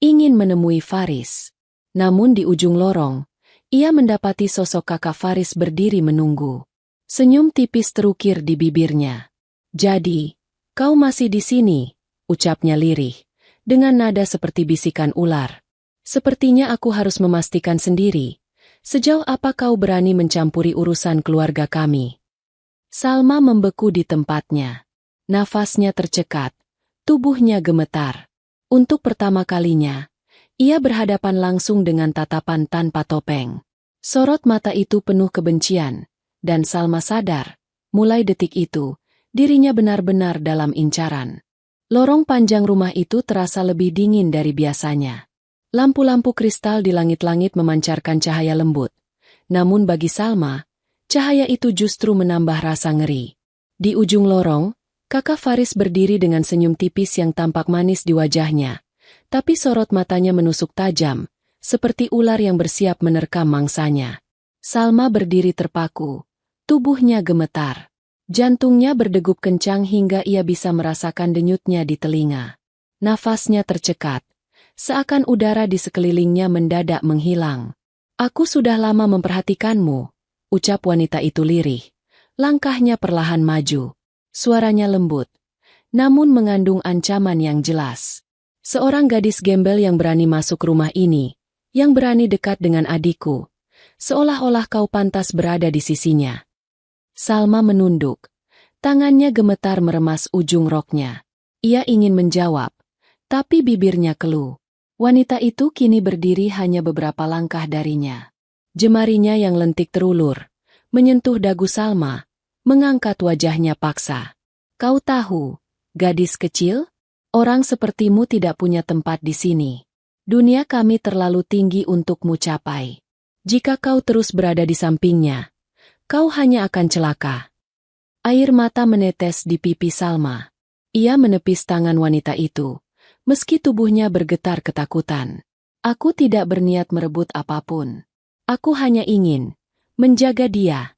ingin menemui Faris. Namun di ujung lorong, ia mendapati sosok kakak Faris berdiri menunggu. Senyum tipis terukir di bibirnya. "Jadi, kau masih di sini?" ucapnya lirih, dengan nada seperti bisikan ular. "Sepertinya aku harus memastikan sendiri, sejauh apa kau berani mencampuri urusan keluarga kami." Salma membeku di tempatnya. Nafasnya tercekat, tubuhnya gemetar. Untuk pertama kalinya, ia berhadapan langsung dengan tatapan tanpa topeng. Sorot mata itu penuh kebencian, dan Salma sadar, mulai detik itu, dirinya benar-benar dalam incaran. Lorong panjang rumah itu terasa lebih dingin dari biasanya. Lampu-lampu kristal di langit-langit memancarkan cahaya lembut. Namun bagi Salma, cahaya itu justru menambah rasa ngeri. Di ujung lorong, kakak Faris berdiri dengan senyum tipis yang tampak manis di wajahnya. Tapi sorot matanya menusuk tajam, seperti ular yang bersiap menerkam mangsanya. Salma berdiri terpaku, tubuhnya gemetar. Jantungnya berdegup kencang hingga ia bisa merasakan denyutnya di telinga. Nafasnya tercekat, seakan udara di sekelilingnya mendadak menghilang. "Aku sudah lama memperhatikanmu," ucap wanita itu lirih. Langkahnya perlahan maju. Suaranya lembut, namun mengandung ancaman yang jelas. "Seorang gadis gembel yang berani masuk rumah ini, yang berani dekat dengan adikku, seolah-olah kau pantas berada di sisinya." Salma menunduk. Tangannya gemetar meremas ujung roknya. Ia ingin menjawab, tapi bibirnya keluh. Wanita itu kini berdiri hanya beberapa langkah darinya. Jemarinya yang lentik terulur, menyentuh dagu Salma, mengangkat wajahnya paksa. "Kau tahu, gadis kecil, orang sepertimu tidak punya tempat di sini. Dunia kami terlalu tinggi untukmu capai. Jika kau terus berada di sampingnya, kau hanya akan celaka." Air mata menetes di pipi Salma. Ia menepis tangan wanita itu, meski tubuhnya bergetar ketakutan. "Aku tidak berniat merebut apapun. Aku hanya ingin menjaga dia."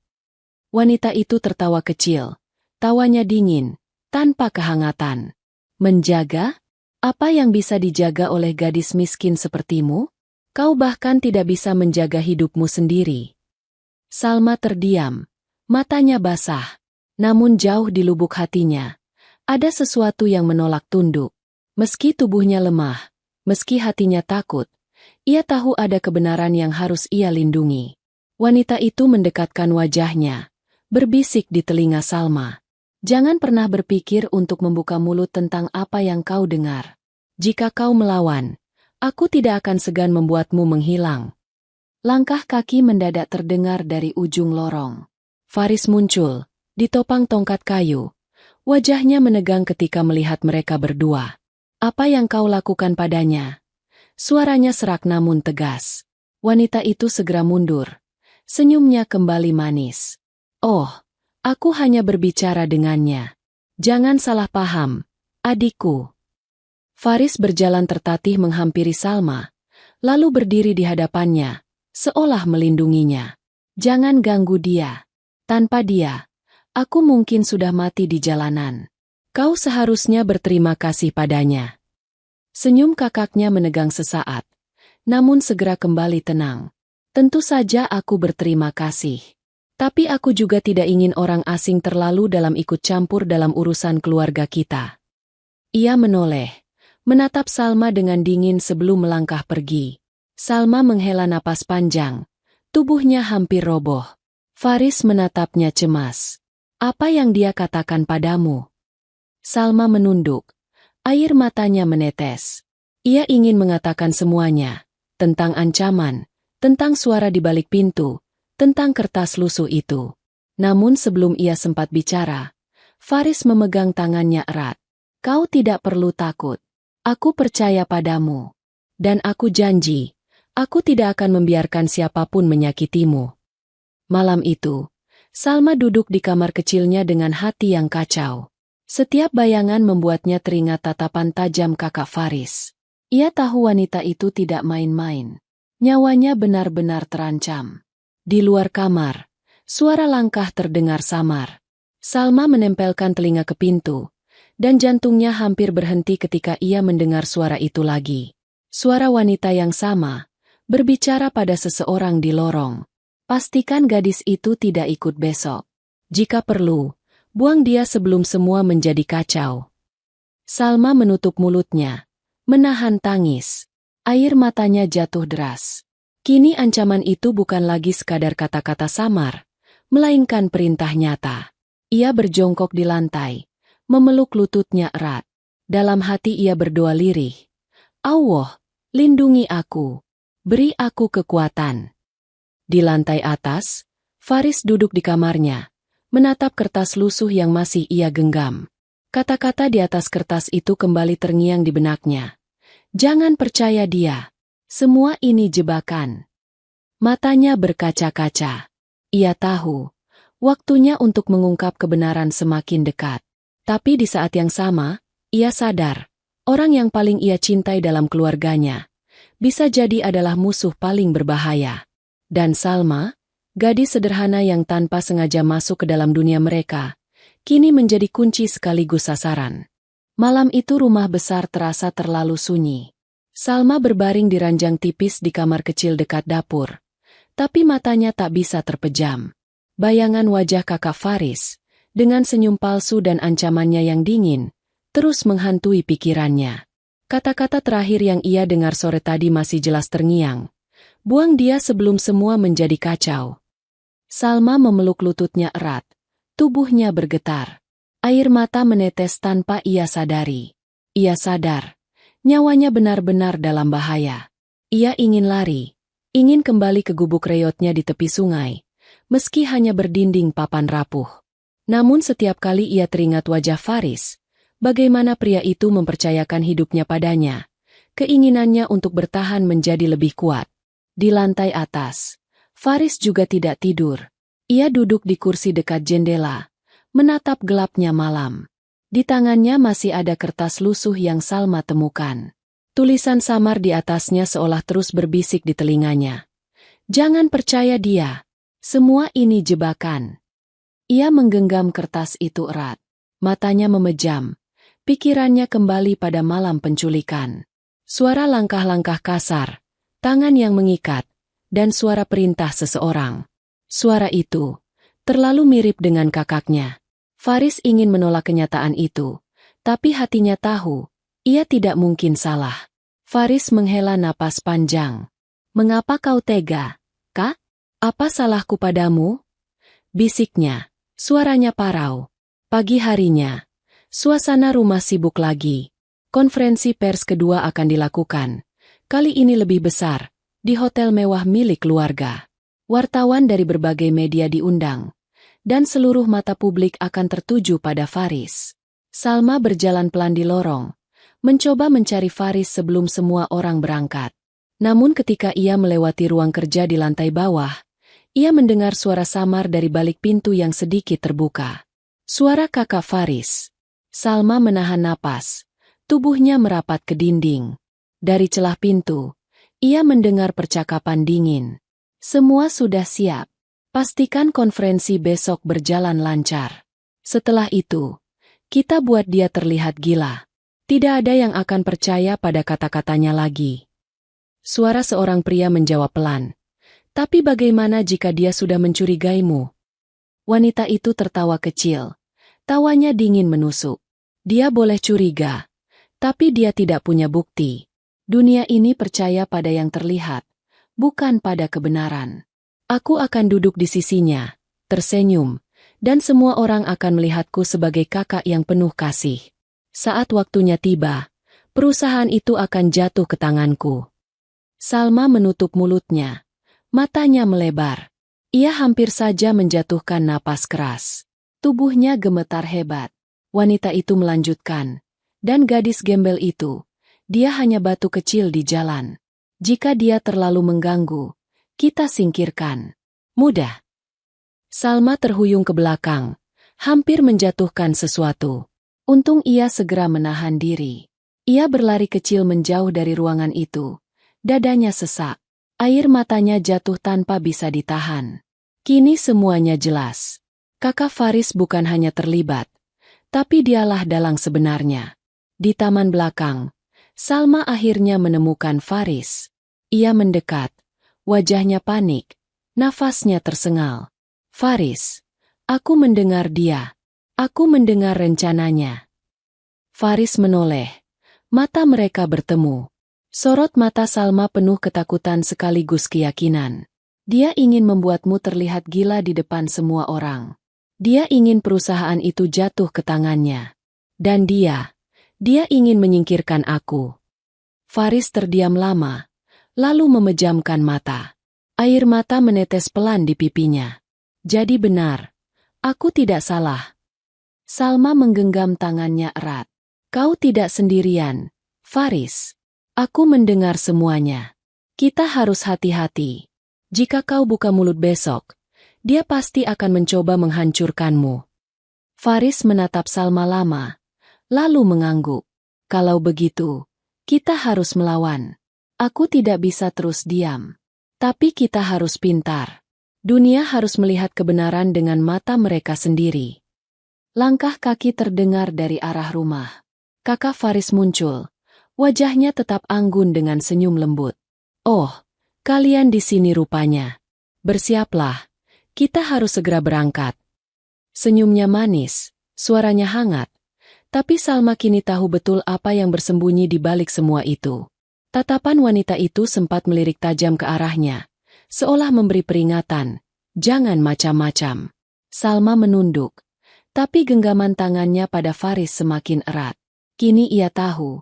Wanita itu tertawa kecil, Tawanya dingin, tanpa kehangatan. Menjaga? Apa yang bisa dijaga oleh gadis miskin sepertimu? Kau bahkan tidak bisa menjaga hidupmu sendiri. Salma terdiam, matanya basah. Namun jauh di lubuk hatinya, ada sesuatu yang menolak tunduk. Meski tubuhnya lemah, meski hatinya takut, ia tahu ada kebenaran yang harus ia lindungi. Wanita itu mendekatkan wajahnya, berbisik di telinga Salma. Jangan pernah berpikir untuk membuka mulut tentang apa yang kau dengar. Jika kau melawan, aku tidak akan segan membuatmu menghilang. Langkah kaki mendadak terdengar dari ujung lorong. Faris muncul, ditopang tongkat kayu. Wajahnya menegang ketika melihat mereka berdua. Apa yang kau lakukan padanya? Suaranya serak namun tegas. Wanita itu segera mundur. Senyumnya kembali manis. Oh, aku hanya berbicara dengannya. Jangan salah paham, adikku. Faris berjalan tertatih menghampiri Salma, lalu berdiri di hadapannya, seolah melindunginya. Jangan ganggu dia. Tanpa dia, aku mungkin sudah mati di jalanan. Kau seharusnya berterima kasih padanya. Senyum kakaknya menegang sesaat, namun segera kembali tenang. Tentu saja aku berterima kasih. Tapi aku juga tidak ingin orang asing terlalu dalam ikut campur dalam urusan keluarga kita. Ia menoleh, menatap Salma dengan dingin sebelum melangkah pergi. Salma menghela napas panjang, tubuhnya hampir roboh. Faris menatapnya cemas. Apa yang dia katakan padamu? Salma menunduk, air matanya menetes. Ia ingin mengatakan semuanya, tentang ancaman, tentang suara di balik pintu, tentang kertas lusuh itu. Namun sebelum ia sempat bicara, Faris memegang tangannya erat. Kau tidak perlu takut. Aku percaya padamu. Dan aku janji, aku tidak akan membiarkan siapapun menyakitimu. Malam itu, Salma duduk di kamar kecilnya dengan hati yang kacau. Setiap bayangan membuatnya teringat tatapan tajam kakak Faris. Ia tahu wanita itu tidak main-main. Nyawanya benar-benar terancam. Di luar kamar, suara langkah terdengar samar. Salma menempelkan telinga ke pintu, dan jantungnya hampir berhenti ketika ia mendengar suara itu lagi. Suara wanita yang sama, berbicara pada seseorang di lorong. Pastikan gadis itu tidak ikut besok. Jika perlu, buang dia sebelum semua menjadi kacau. Salma menutup mulutnya, menahan tangis. Air matanya jatuh deras. Kini ancaman itu bukan lagi sekadar kata-kata samar, melainkan perintah nyata. Ia berjongkok di lantai, memeluk lututnya erat. Dalam hati ia berdoa lirih. Allah, lindungi aku. Beri aku kekuatan. Di lantai atas, Faris duduk di kamarnya, menatap kertas lusuh yang masih ia genggam. Kata-kata di atas kertas itu kembali terngiang di benaknya. Jangan percaya dia. Semua ini jebakan. Matanya berkaca-kaca. Ia tahu, waktunya untuk mengungkap kebenaran semakin dekat. Tapi di saat yang sama, ia sadar, orang yang paling ia cintai dalam keluarganya, bisa jadi adalah musuh paling berbahaya. Dan Salma, gadis sederhana yang tanpa sengaja masuk ke dalam dunia mereka, kini menjadi kunci sekaligus sasaran. Malam itu rumah besar terasa terlalu sunyi. Salma berbaring di ranjang tipis di kamar kecil dekat dapur. Tapi matanya tak bisa terpejam. Bayangan wajah kakak Faris, dengan senyum palsu dan ancamannya yang dingin, terus menghantui pikirannya. Kata-kata terakhir yang ia dengar sore tadi masih jelas terngiang. Buang dia sebelum semua menjadi kacau. Salma memeluk lututnya erat. Tubuhnya bergetar. Air mata menetes tanpa ia sadari. Ia sadar, nyawanya benar-benar dalam bahaya. Ia ingin lari, ingin kembali ke gubuk reyotnya di tepi sungai, meski hanya berdinding papan rapuh. Namun setiap kali ia teringat wajah Faris, bagaimana pria itu mempercayakan hidupnya padanya, keinginannya untuk bertahan menjadi lebih kuat. Di lantai atas, Faris juga tidak tidur. Ia duduk di kursi dekat jendela, menatap gelapnya malam. Di tangannya masih ada kertas lusuh yang Salma temukan. Tulisan samar di atasnya seolah terus berbisik di telinganya. Jangan percaya dia. Semua ini jebakan. Ia menggenggam kertas itu erat. Matanya memejam. Pikirannya kembali pada malam penculikan. Suara langkah-langkah kasar, tangan yang mengikat, dan suara perintah seseorang. Suara itu terlalu mirip dengan kakaknya. Faris ingin menolak kenyataan itu, tapi hatinya tahu, ia tidak mungkin salah. Faris menghela napas panjang. "Mengapa kau tega, Kak? Apa salahku padamu?" bisiknya. Suaranya parau. Pagi harinya, suasana rumah sibuk lagi. Konferensi pers kedua akan dilakukan. Kali ini lebih besar, di hotel mewah milik keluarga. Wartawan dari berbagai media diundang, dan seluruh mata publik akan tertuju pada Faris. Salma berjalan pelan di lorong, mencoba mencari Faris sebelum semua orang berangkat. Namun ketika ia melewati ruang kerja di lantai bawah, ia mendengar suara samar dari balik pintu yang sedikit terbuka. Suara kakak Faris. Salma menahan napas. Tubuhnya merapat ke dinding. Dari celah pintu, ia mendengar percakapan dingin. "Semua sudah siap. Pastikan konferensi besok berjalan lancar. Setelah itu, kita buat dia terlihat gila. Tidak ada yang akan percaya pada kata-katanya lagi." Suara seorang pria menjawab pelan. "Tapi bagaimana jika dia sudah mencurigaimu?" Wanita itu tertawa kecil. Tawanya dingin menusuk. "Dia boleh curiga, tapi dia tidak punya bukti. Dunia ini percaya pada yang terlihat, bukan pada kebenaran. Aku akan duduk di sisinya, tersenyum, dan semua orang akan melihatku sebagai kakak yang penuh kasih. Saat waktunya tiba, perusahaan itu akan jatuh ke tanganku." Salma menutup mulutnya. Matanya melebar. Ia hampir saja menjatuhkan napas keras. Tubuhnya gemetar hebat. Wanita itu melanjutkan. "Dan gadis gembel itu, dia hanya batu kecil di jalan. Jika dia terlalu mengganggu, kita singkirkan. Mudah." Salma terhuyung ke belakang, hampir menjatuhkan sesuatu. Untung ia segera menahan diri. Ia berlari kecil menjauh dari ruangan itu. Dadanya sesak. Air matanya jatuh tanpa bisa ditahan. Kini semuanya jelas. Kakak Faris bukan hanya terlibat, tapi dialah dalang sebenarnya. Di taman belakang, Salma akhirnya menemukan Faris. Ia mendekat, wajahnya panik, nafasnya tersengal. "Faris, aku mendengar dia. Aku mendengar rencananya." Faris menoleh. Mata mereka bertemu. Sorot mata Salma penuh ketakutan sekaligus keyakinan. "Dia ingin membuatmu terlihat gila di depan semua orang. Dia ingin perusahaan itu jatuh ke tangannya. Dan dia ingin menyingkirkan aku." Faris terdiam lama, lalu memejamkan mata. Air mata menetes pelan di pipinya. "Jadi benar. Aku tidak salah." Salma menggenggam tangannya erat. "Kau tidak sendirian, Faris. Aku mendengar semuanya. Kita harus hati-hati. Jika kau buka mulut besok, dia pasti akan mencoba menghancurkanmu." Faris menatap Salma lama, lalu mengangguk. "Kalau begitu, kita harus melawan. Aku tidak bisa terus diam. Tapi kita harus pintar. Dunia harus melihat kebenaran dengan mata mereka sendiri." Langkah kaki terdengar dari arah rumah. Kakak Faris muncul. Wajahnya tetap anggun dengan senyum lembut. "Oh, kalian di sini rupanya. Bersiaplah, kita harus segera berangkat." Senyumnya manis, suaranya hangat. Tapi Salma kini tahu betul apa yang bersembunyi di balik semua itu. Tatapan wanita itu sempat melirik tajam ke arahnya, seolah memberi peringatan, "Jangan macam-macam." Salma menunduk, tapi genggaman tangannya pada Faris semakin erat. Kini ia tahu,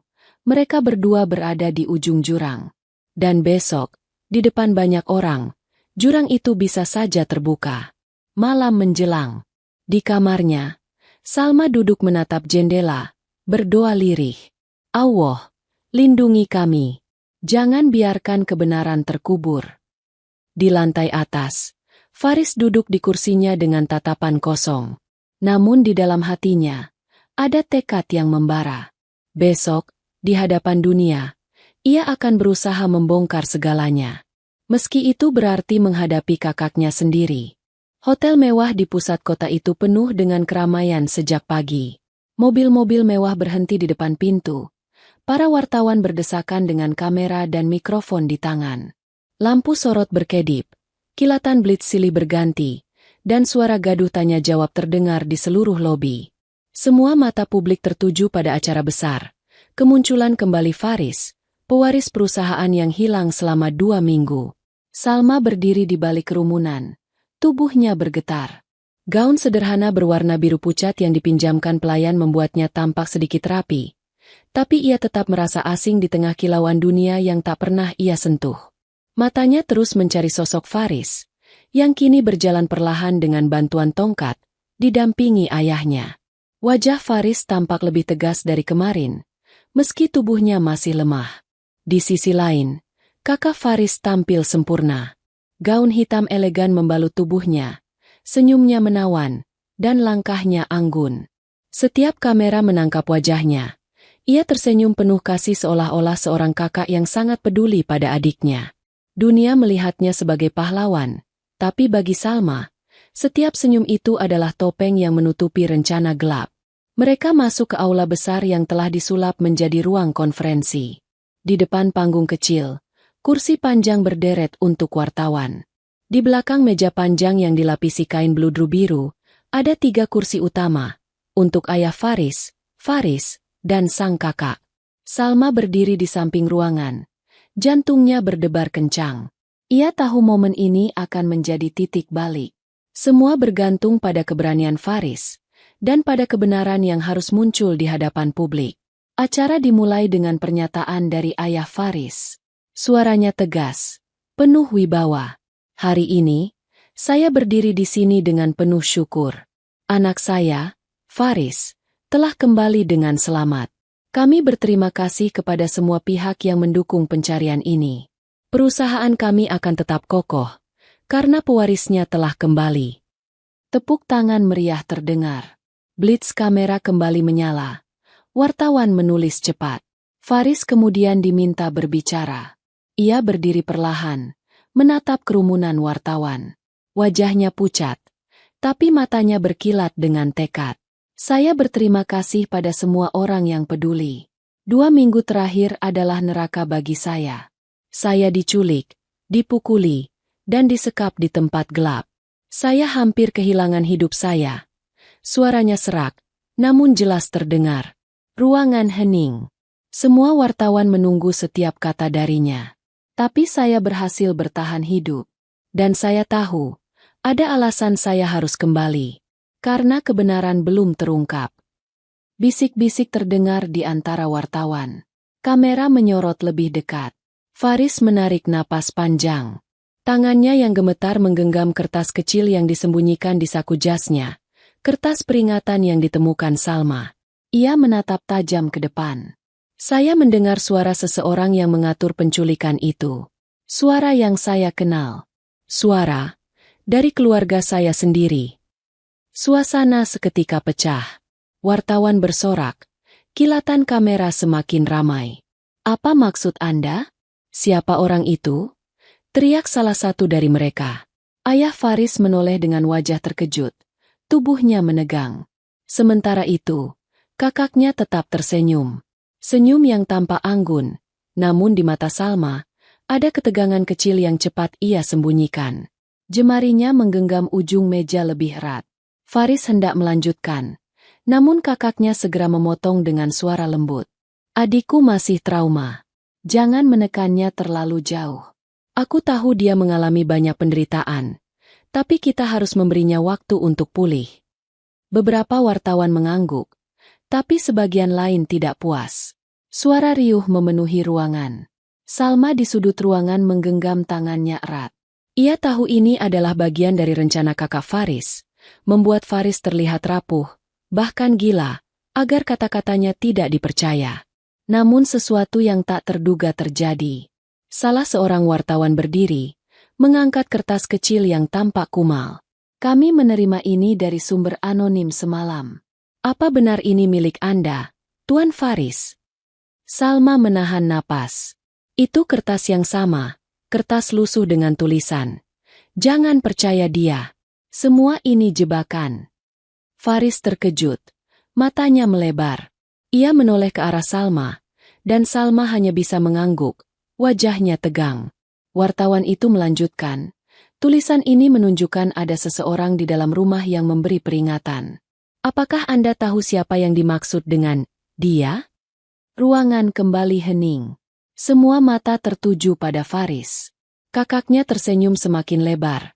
mereka berdua berada di ujung jurang. Dan besok, di depan banyak orang, jurang itu bisa saja terbuka. Malam menjelang. Di kamarnya, Salma duduk menatap jendela, berdoa lirih. "Allah, lindungi kami. Jangan biarkan kebenaran terkubur." Di lantai atas, Faris duduk di kursinya dengan tatapan kosong. Namun di dalam hatinya, ada tekad yang membara. Besok, di hadapan dunia, ia akan berusaha membongkar segalanya. Meski itu berarti menghadapi kakaknya sendiri. Hotel mewah di pusat kota itu penuh dengan keramaian sejak pagi. Mobil-mobil mewah berhenti di depan pintu. Para wartawan berdesakan dengan kamera dan mikrofon di tangan. Lampu sorot berkedip, kilatan blitz silih berganti, dan suara gaduh tanya jawab terdengar di seluruh lobi. Semua mata publik tertuju pada acara besar. Kemunculan kembali Faris, pewaris perusahaan yang hilang selama 2 minggu. Salma berdiri di balik kerumunan. Tubuhnya bergetar. Gaun sederhana berwarna biru pucat yang dipinjamkan pelayan membuatnya tampak sedikit rapi. Tapi ia tetap merasa asing di tengah kilauan dunia yang tak pernah ia sentuh. Matanya terus mencari sosok Faris, yang kini berjalan perlahan dengan bantuan tongkat, didampingi ayahnya. Wajah Faris tampak lebih tegas dari kemarin, meski tubuhnya masih lemah. Di sisi lain, kakak Faris tampil sempurna. Gaun hitam elegan membalut tubuhnya, senyumnya menawan, dan langkahnya anggun. Setiap kamera menangkap wajahnya. Ia tersenyum penuh kasih seolah-olah seorang kakak yang sangat peduli pada adiknya. Dunia melihatnya sebagai pahlawan, tapi bagi Salma, setiap senyum itu adalah topeng yang menutupi rencana gelap. Mereka masuk ke aula besar yang telah disulap menjadi ruang konferensi. Di depan panggung kecil, kursi panjang berderet untuk wartawan. Di belakang meja panjang yang dilapisi kain bludru biru, ada 3 kursi utama, untuk ayah Faris, dan sang kakak. Salma berdiri di samping ruangan. Jantungnya berdebar kencang. Ia tahu momen ini akan menjadi titik balik. Semua bergantung pada keberanian Faris, dan pada kebenaran yang harus muncul di hadapan publik. Acara dimulai dengan pernyataan dari ayah Faris. Suaranya tegas, penuh wibawa. Hari ini, saya berdiri di sini dengan penuh syukur. Anak saya, Faris, telah kembali dengan selamat. Kami berterima kasih kepada semua pihak yang mendukung pencarian ini. Perusahaan kami akan tetap kokoh, karena pewarisnya telah kembali. Tepuk tangan meriah terdengar. Blitz kamera kembali menyala. Wartawan menulis cepat. Faris kemudian diminta berbicara. Ia berdiri perlahan, menatap kerumunan wartawan. Wajahnya pucat, tapi matanya berkilat dengan tekad. Saya berterima kasih pada semua orang yang peduli. 2 minggu terakhir adalah neraka bagi saya. Saya diculik, dipukuli, dan disekap di tempat gelap. Saya hampir kehilangan hidup saya. Suaranya serak, namun jelas terdengar. Ruangan hening. Semua wartawan menunggu setiap kata darinya. Tapi saya berhasil bertahan hidup. Dan saya tahu, ada alasan saya harus kembali. Karena kebenaran belum terungkap. Bisik-bisik terdengar di antara wartawan. Kamera menyorot lebih dekat. Faris menarik napas panjang. Tangannya yang gemetar menggenggam kertas kecil yang disembunyikan di saku jasnya. Kertas peringatan yang ditemukan Salma. Ia menatap tajam ke depan. Saya mendengar suara seseorang yang mengatur penculikan itu. Suara yang saya kenal. Suara dari keluarga saya sendiri. Suasana seketika pecah. Wartawan bersorak. Kilatan kamera semakin ramai. Apa maksud Anda? Siapa orang itu? Teriak salah satu dari mereka. Ayah Faris menoleh dengan wajah terkejut. Tubuhnya menegang. Sementara itu, kakaknya tetap tersenyum. Senyum yang tampak anggun, namun di mata Salma, ada ketegangan kecil yang cepat ia sembunyikan. Jemarinya menggenggam ujung meja lebih erat. Faris hendak melanjutkan, namun kakaknya segera memotong dengan suara lembut. Adikku masih trauma. Jangan menekannya terlalu jauh. Aku tahu dia mengalami banyak penderitaan, tapi kita harus memberinya waktu untuk pulih. Beberapa wartawan mengangguk, tapi sebagian lain tidak puas. Suara riuh memenuhi ruangan. Salma di sudut ruangan menggenggam tangannya erat. Ia tahu ini adalah bagian dari rencana kakak Faris, membuat Faris terlihat rapuh, bahkan gila, agar kata-katanya tidak dipercaya. Namun sesuatu yang tak terduga terjadi. Salah seorang wartawan berdiri, mengangkat kertas kecil yang tampak kumal. Kami menerima ini dari sumber anonim semalam. Apa benar ini milik Anda, Tuan Faris? Salma menahan napas. Itu kertas yang sama, kertas lusuh dengan tulisan. Jangan percaya dia. Semua ini jebakan. Faris terkejut. Matanya melebar. Ia menoleh ke arah Salma, dan Salma hanya bisa mengangguk. Wajahnya tegang. Wartawan itu melanjutkan. Tulisan ini menunjukkan ada seseorang di dalam rumah yang memberi peringatan. Apakah Anda tahu siapa yang dimaksud dengan dia? Ruangan kembali hening. Semua mata tertuju pada Faris. Kakaknya tersenyum semakin lebar.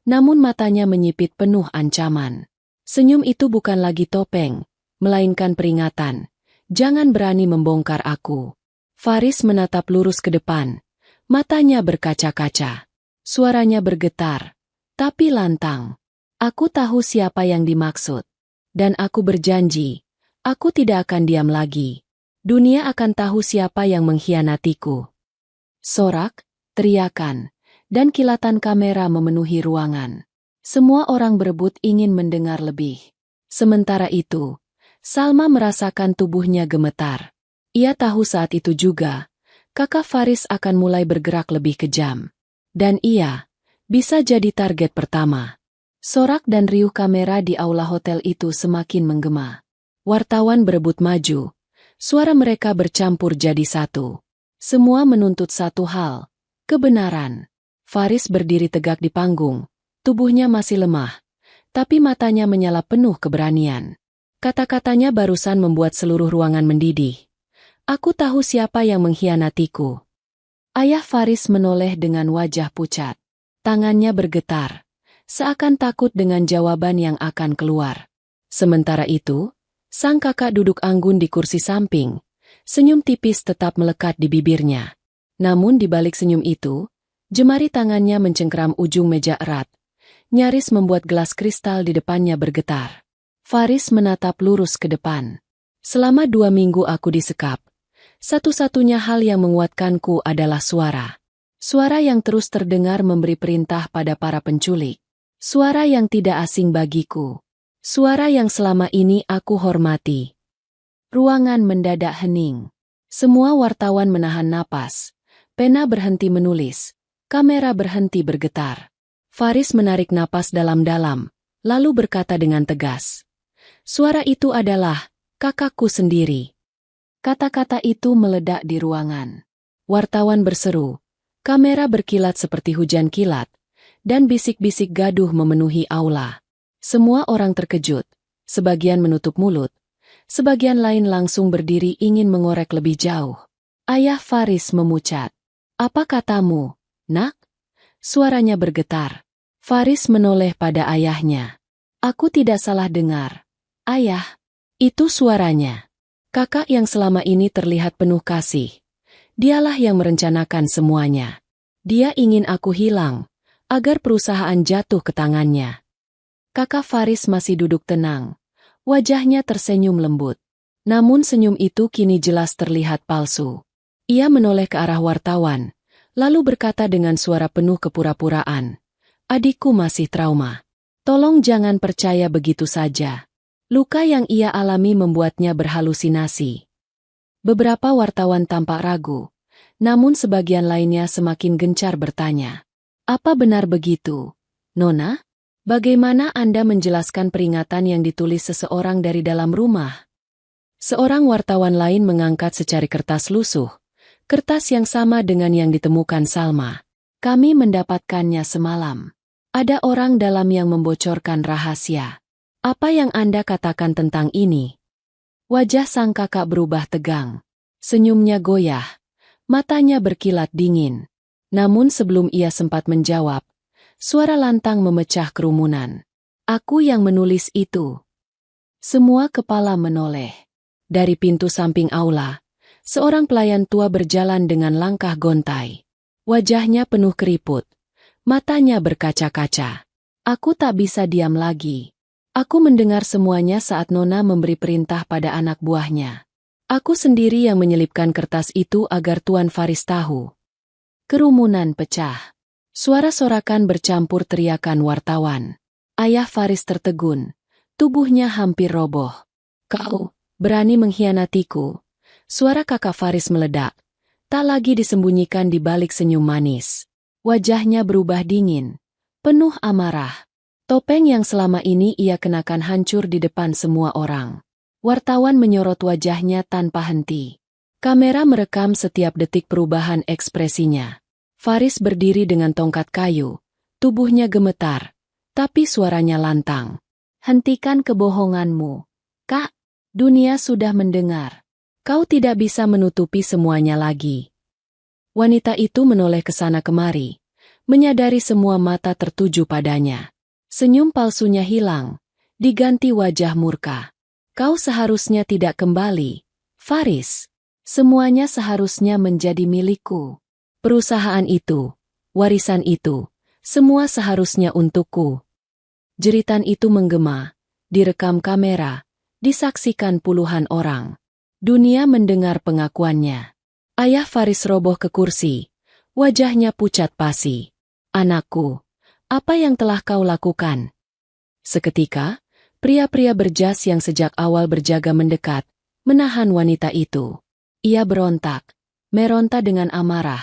Namun matanya menyipit penuh ancaman. Senyum itu bukan lagi topeng, melainkan peringatan. Jangan berani membongkar aku. Faris menatap lurus ke depan. Matanya berkaca-kaca. Suaranya bergetar, tapi lantang. Aku tahu siapa yang dimaksud. Dan aku berjanji, aku tidak akan diam lagi. Dunia akan tahu siapa yang mengkhianatiku. Sorak, teriakan, dan kilatan kamera memenuhi ruangan. Semua orang berebut ingin mendengar lebih. Sementara itu, Salma merasakan tubuhnya gemetar. Ia tahu saat itu juga, kakak Faris akan mulai bergerak lebih kejam. Dan ia bisa jadi target pertama. Sorak dan riuh kamera di aula hotel itu semakin menggema. Wartawan berebut maju. Suara mereka bercampur jadi satu. Semua menuntut satu hal, kebenaran. Faris berdiri tegak di panggung. Tubuhnya masih lemah, tapi matanya menyala penuh keberanian. Kata-katanya barusan membuat seluruh ruangan mendidih. Aku tahu siapa yang mengkhianatiku. Ayah Faris menoleh dengan wajah pucat. Tangannya bergetar, seakan takut dengan jawaban yang akan keluar. Sementara itu, sang kakak duduk anggun di kursi samping. Senyum tipis tetap melekat di bibirnya. Namun di balik senyum itu, jemari tangannya mencengkeram ujung meja erat. Nyaris membuat gelas kristal di depannya bergetar. Faris menatap lurus ke depan. Selama 2 minggu aku disekap. Satu-satunya hal yang menguatkanku adalah suara. Suara yang terus terdengar memberi perintah pada para penculik. Suara yang tidak asing bagiku. Suara yang selama ini aku hormati. Ruangan mendadak hening. Semua wartawan menahan napas. Pena berhenti menulis. Kamera berhenti bergetar. Faris menarik napas dalam-dalam, lalu berkata dengan tegas. Suara itu adalah kakakku sendiri. Kata-kata itu meledak di ruangan. Wartawan berseru. Kamera berkilat seperti hujan kilat. Dan bisik-bisik gaduh memenuhi aula. Semua orang terkejut, sebagian menutup mulut, sebagian lain langsung berdiri ingin mengorek lebih jauh. Ayah Faris memucat. Apa katamu, nak? Suaranya bergetar. Faris menoleh pada ayahnya. Aku tidak salah dengar. Ayah, itu suaranya. Kakak yang selama ini terlihat penuh kasih. Dialah yang merencanakan semuanya. Dia ingin aku hilang, agar perusahaan jatuh ke tangannya. Kakak Faris masih duduk tenang. Wajahnya tersenyum lembut. Namun senyum itu kini jelas terlihat palsu. Ia menoleh ke arah wartawan, lalu berkata dengan suara penuh kepura-puraan. Adikku masih trauma. Tolong jangan percaya begitu saja. Luka yang ia alami membuatnya berhalusinasi. Beberapa wartawan tampak ragu, namun sebagian lainnya semakin gencar bertanya. Apa benar begitu, Nona? Bagaimana Anda menjelaskan peringatan yang ditulis seseorang dari dalam rumah? Seorang wartawan lain mengangkat secari kertas lusuh. Kertas yang sama dengan yang ditemukan Salma. Kami mendapatkannya semalam. Ada orang dalam yang membocorkan rahasia. Apa yang Anda katakan tentang ini? Wajah sang kakak berubah tegang. Senyumnya goyah. Matanya berkilat dingin. Namun sebelum ia sempat menjawab, suara lantang memecah kerumunan. Aku yang menulis itu. Semua kepala menoleh. Dari pintu samping aula, seorang pelayan tua berjalan dengan langkah gontai. Wajahnya penuh keriput. Matanya berkaca-kaca. Aku tak bisa diam lagi. Aku mendengar semuanya saat Nona memberi perintah pada anak buahnya. Aku sendiri yang menyelipkan kertas itu agar Tuan Faris tahu. Kerumunan pecah. Suara sorakan bercampur teriakan wartawan. Ayah Faris tertegun. Tubuhnya hampir roboh. Kau berani mengkhianatiku. Suara kakak Faris meledak. Tak lagi disembunyikan di balik senyum manis. Wajahnya berubah dingin. Penuh amarah. Topeng yang selama ini ia kenakan hancur di depan semua orang. Wartawan menyorot wajahnya tanpa henti. Kamera merekam setiap detik perubahan ekspresinya. Faris berdiri dengan tongkat kayu. Tubuhnya gemetar, tapi suaranya lantang. Hentikan kebohonganmu, Kak. Dunia sudah mendengar. Kau tidak bisa menutupi semuanya lagi. Wanita itu menoleh ke sana kemari, menyadari semua mata tertuju padanya. Senyum palsunya hilang, diganti wajah murka. Kau seharusnya tidak kembali, Faris. Semuanya seharusnya menjadi milikku. Perusahaan itu, warisan itu, semua seharusnya untukku. Jeritan itu menggema, direkam kamera, disaksikan puluhan orang. Dunia mendengar pengakuannya. Ayah Faris roboh ke kursi, wajahnya pucat pasi. Anakku, apa yang telah kau lakukan? Seketika, pria-pria berjas yang sejak awal berjaga mendekat, menahan wanita itu. Ia berontak, meronta dengan amarah,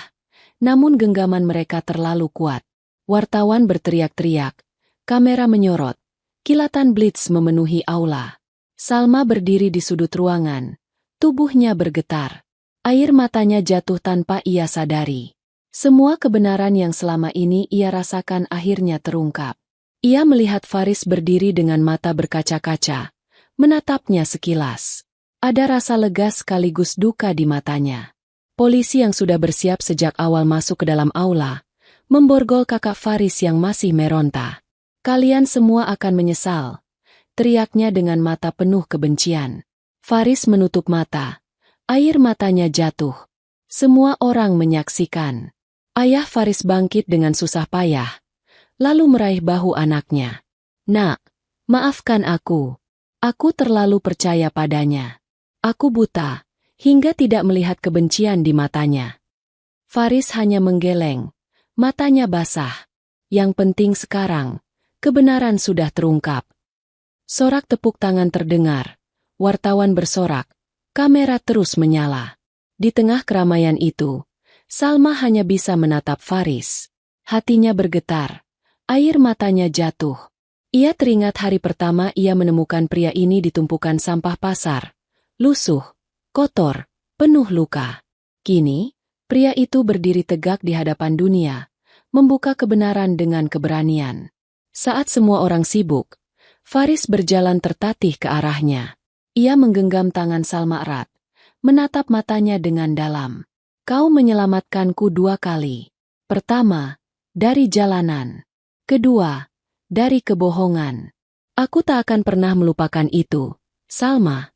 namun genggaman mereka terlalu kuat. Wartawan berteriak-teriak, kamera menyorot, kilatan blitz memenuhi aula. Salma berdiri di sudut ruangan, tubuhnya bergetar. Air matanya jatuh tanpa ia sadari. Semua kebenaran yang selama ini ia rasakan akhirnya terungkap. Ia melihat Faris berdiri dengan mata berkaca-kaca, menatapnya sekilas. Ada rasa lega sekaligus duka di matanya. Polisi yang sudah bersiap sejak awal masuk ke dalam aula, memborgol kakak Faris yang masih meronta. Kalian semua akan menyesal, teriaknya dengan mata penuh kebencian. Faris menutup mata, air matanya jatuh. Semua orang menyaksikan. Ayah Faris bangkit dengan susah payah, lalu meraih bahu anaknya. Nak, maafkan aku. Aku terlalu percaya padanya. Aku buta, hingga tidak melihat kebencian di matanya. Faris hanya menggeleng, matanya basah. Yang penting sekarang, kebenaran sudah terungkap. Sorak tepuk tangan terdengar, wartawan bersorak, kamera terus menyala. Di tengah keramaian itu, Salma hanya bisa menatap Faris. Hatinya bergetar, air matanya jatuh. Ia teringat hari pertama ia menemukan pria ini di tumpukan sampah pasar. Lusuh, kotor, penuh luka. Kini, pria itu berdiri tegak di hadapan dunia, membuka kebenaran dengan keberanian. Saat semua orang sibuk, Faris berjalan tertatih ke arahnya. Ia menggenggam tangan Salma erat, menatap matanya dengan dalam. Kau menyelamatkanku 2 kali. Pertama, dari jalanan. Kedua, dari kebohongan. Aku tak akan pernah melupakan itu, Salma.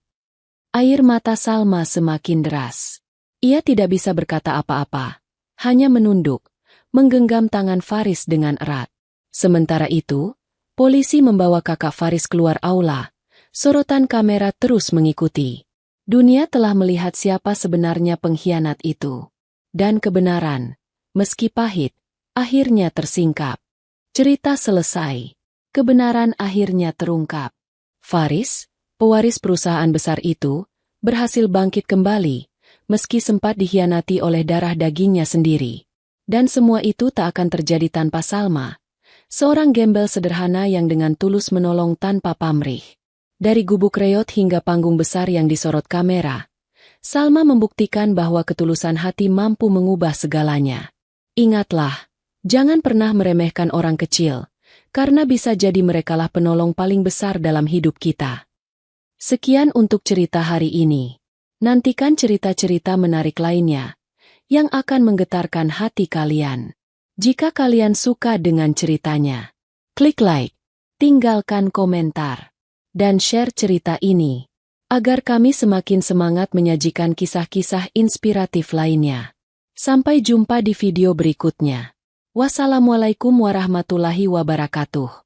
Air mata Salma semakin deras. Ia tidak bisa berkata apa-apa, hanya menunduk, menggenggam tangan Faris dengan erat. Sementara itu, polisi membawa kakak Faris keluar aula. Sorotan kamera terus mengikuti. Dunia telah melihat siapa sebenarnya pengkhianat itu. Dan kebenaran, meski pahit, akhirnya tersingkap. Cerita selesai. Kebenaran akhirnya terungkap. Faris, pewaris perusahaan besar itu, berhasil bangkit kembali, meski sempat dikhianati oleh darah dagingnya sendiri. Dan semua itu tak akan terjadi tanpa Salma, seorang gembel sederhana yang dengan tulus menolong tanpa pamrih. Dari gubuk reot hingga panggung besar yang disorot kamera, Salma membuktikan bahwa ketulusan hati mampu mengubah segalanya. Ingatlah, jangan pernah meremehkan orang kecil, karena bisa jadi merekalah penolong paling besar dalam hidup kita. Sekian untuk cerita hari ini. Nantikan cerita-cerita menarik lainnya, yang akan menggetarkan hati kalian. Jika kalian suka dengan ceritanya, klik like, tinggalkan komentar, dan share cerita ini, agar kami semakin semangat menyajikan kisah-kisah inspiratif lainnya. Sampai jumpa di video berikutnya. Wassalamualaikum warahmatullahi wabarakatuh.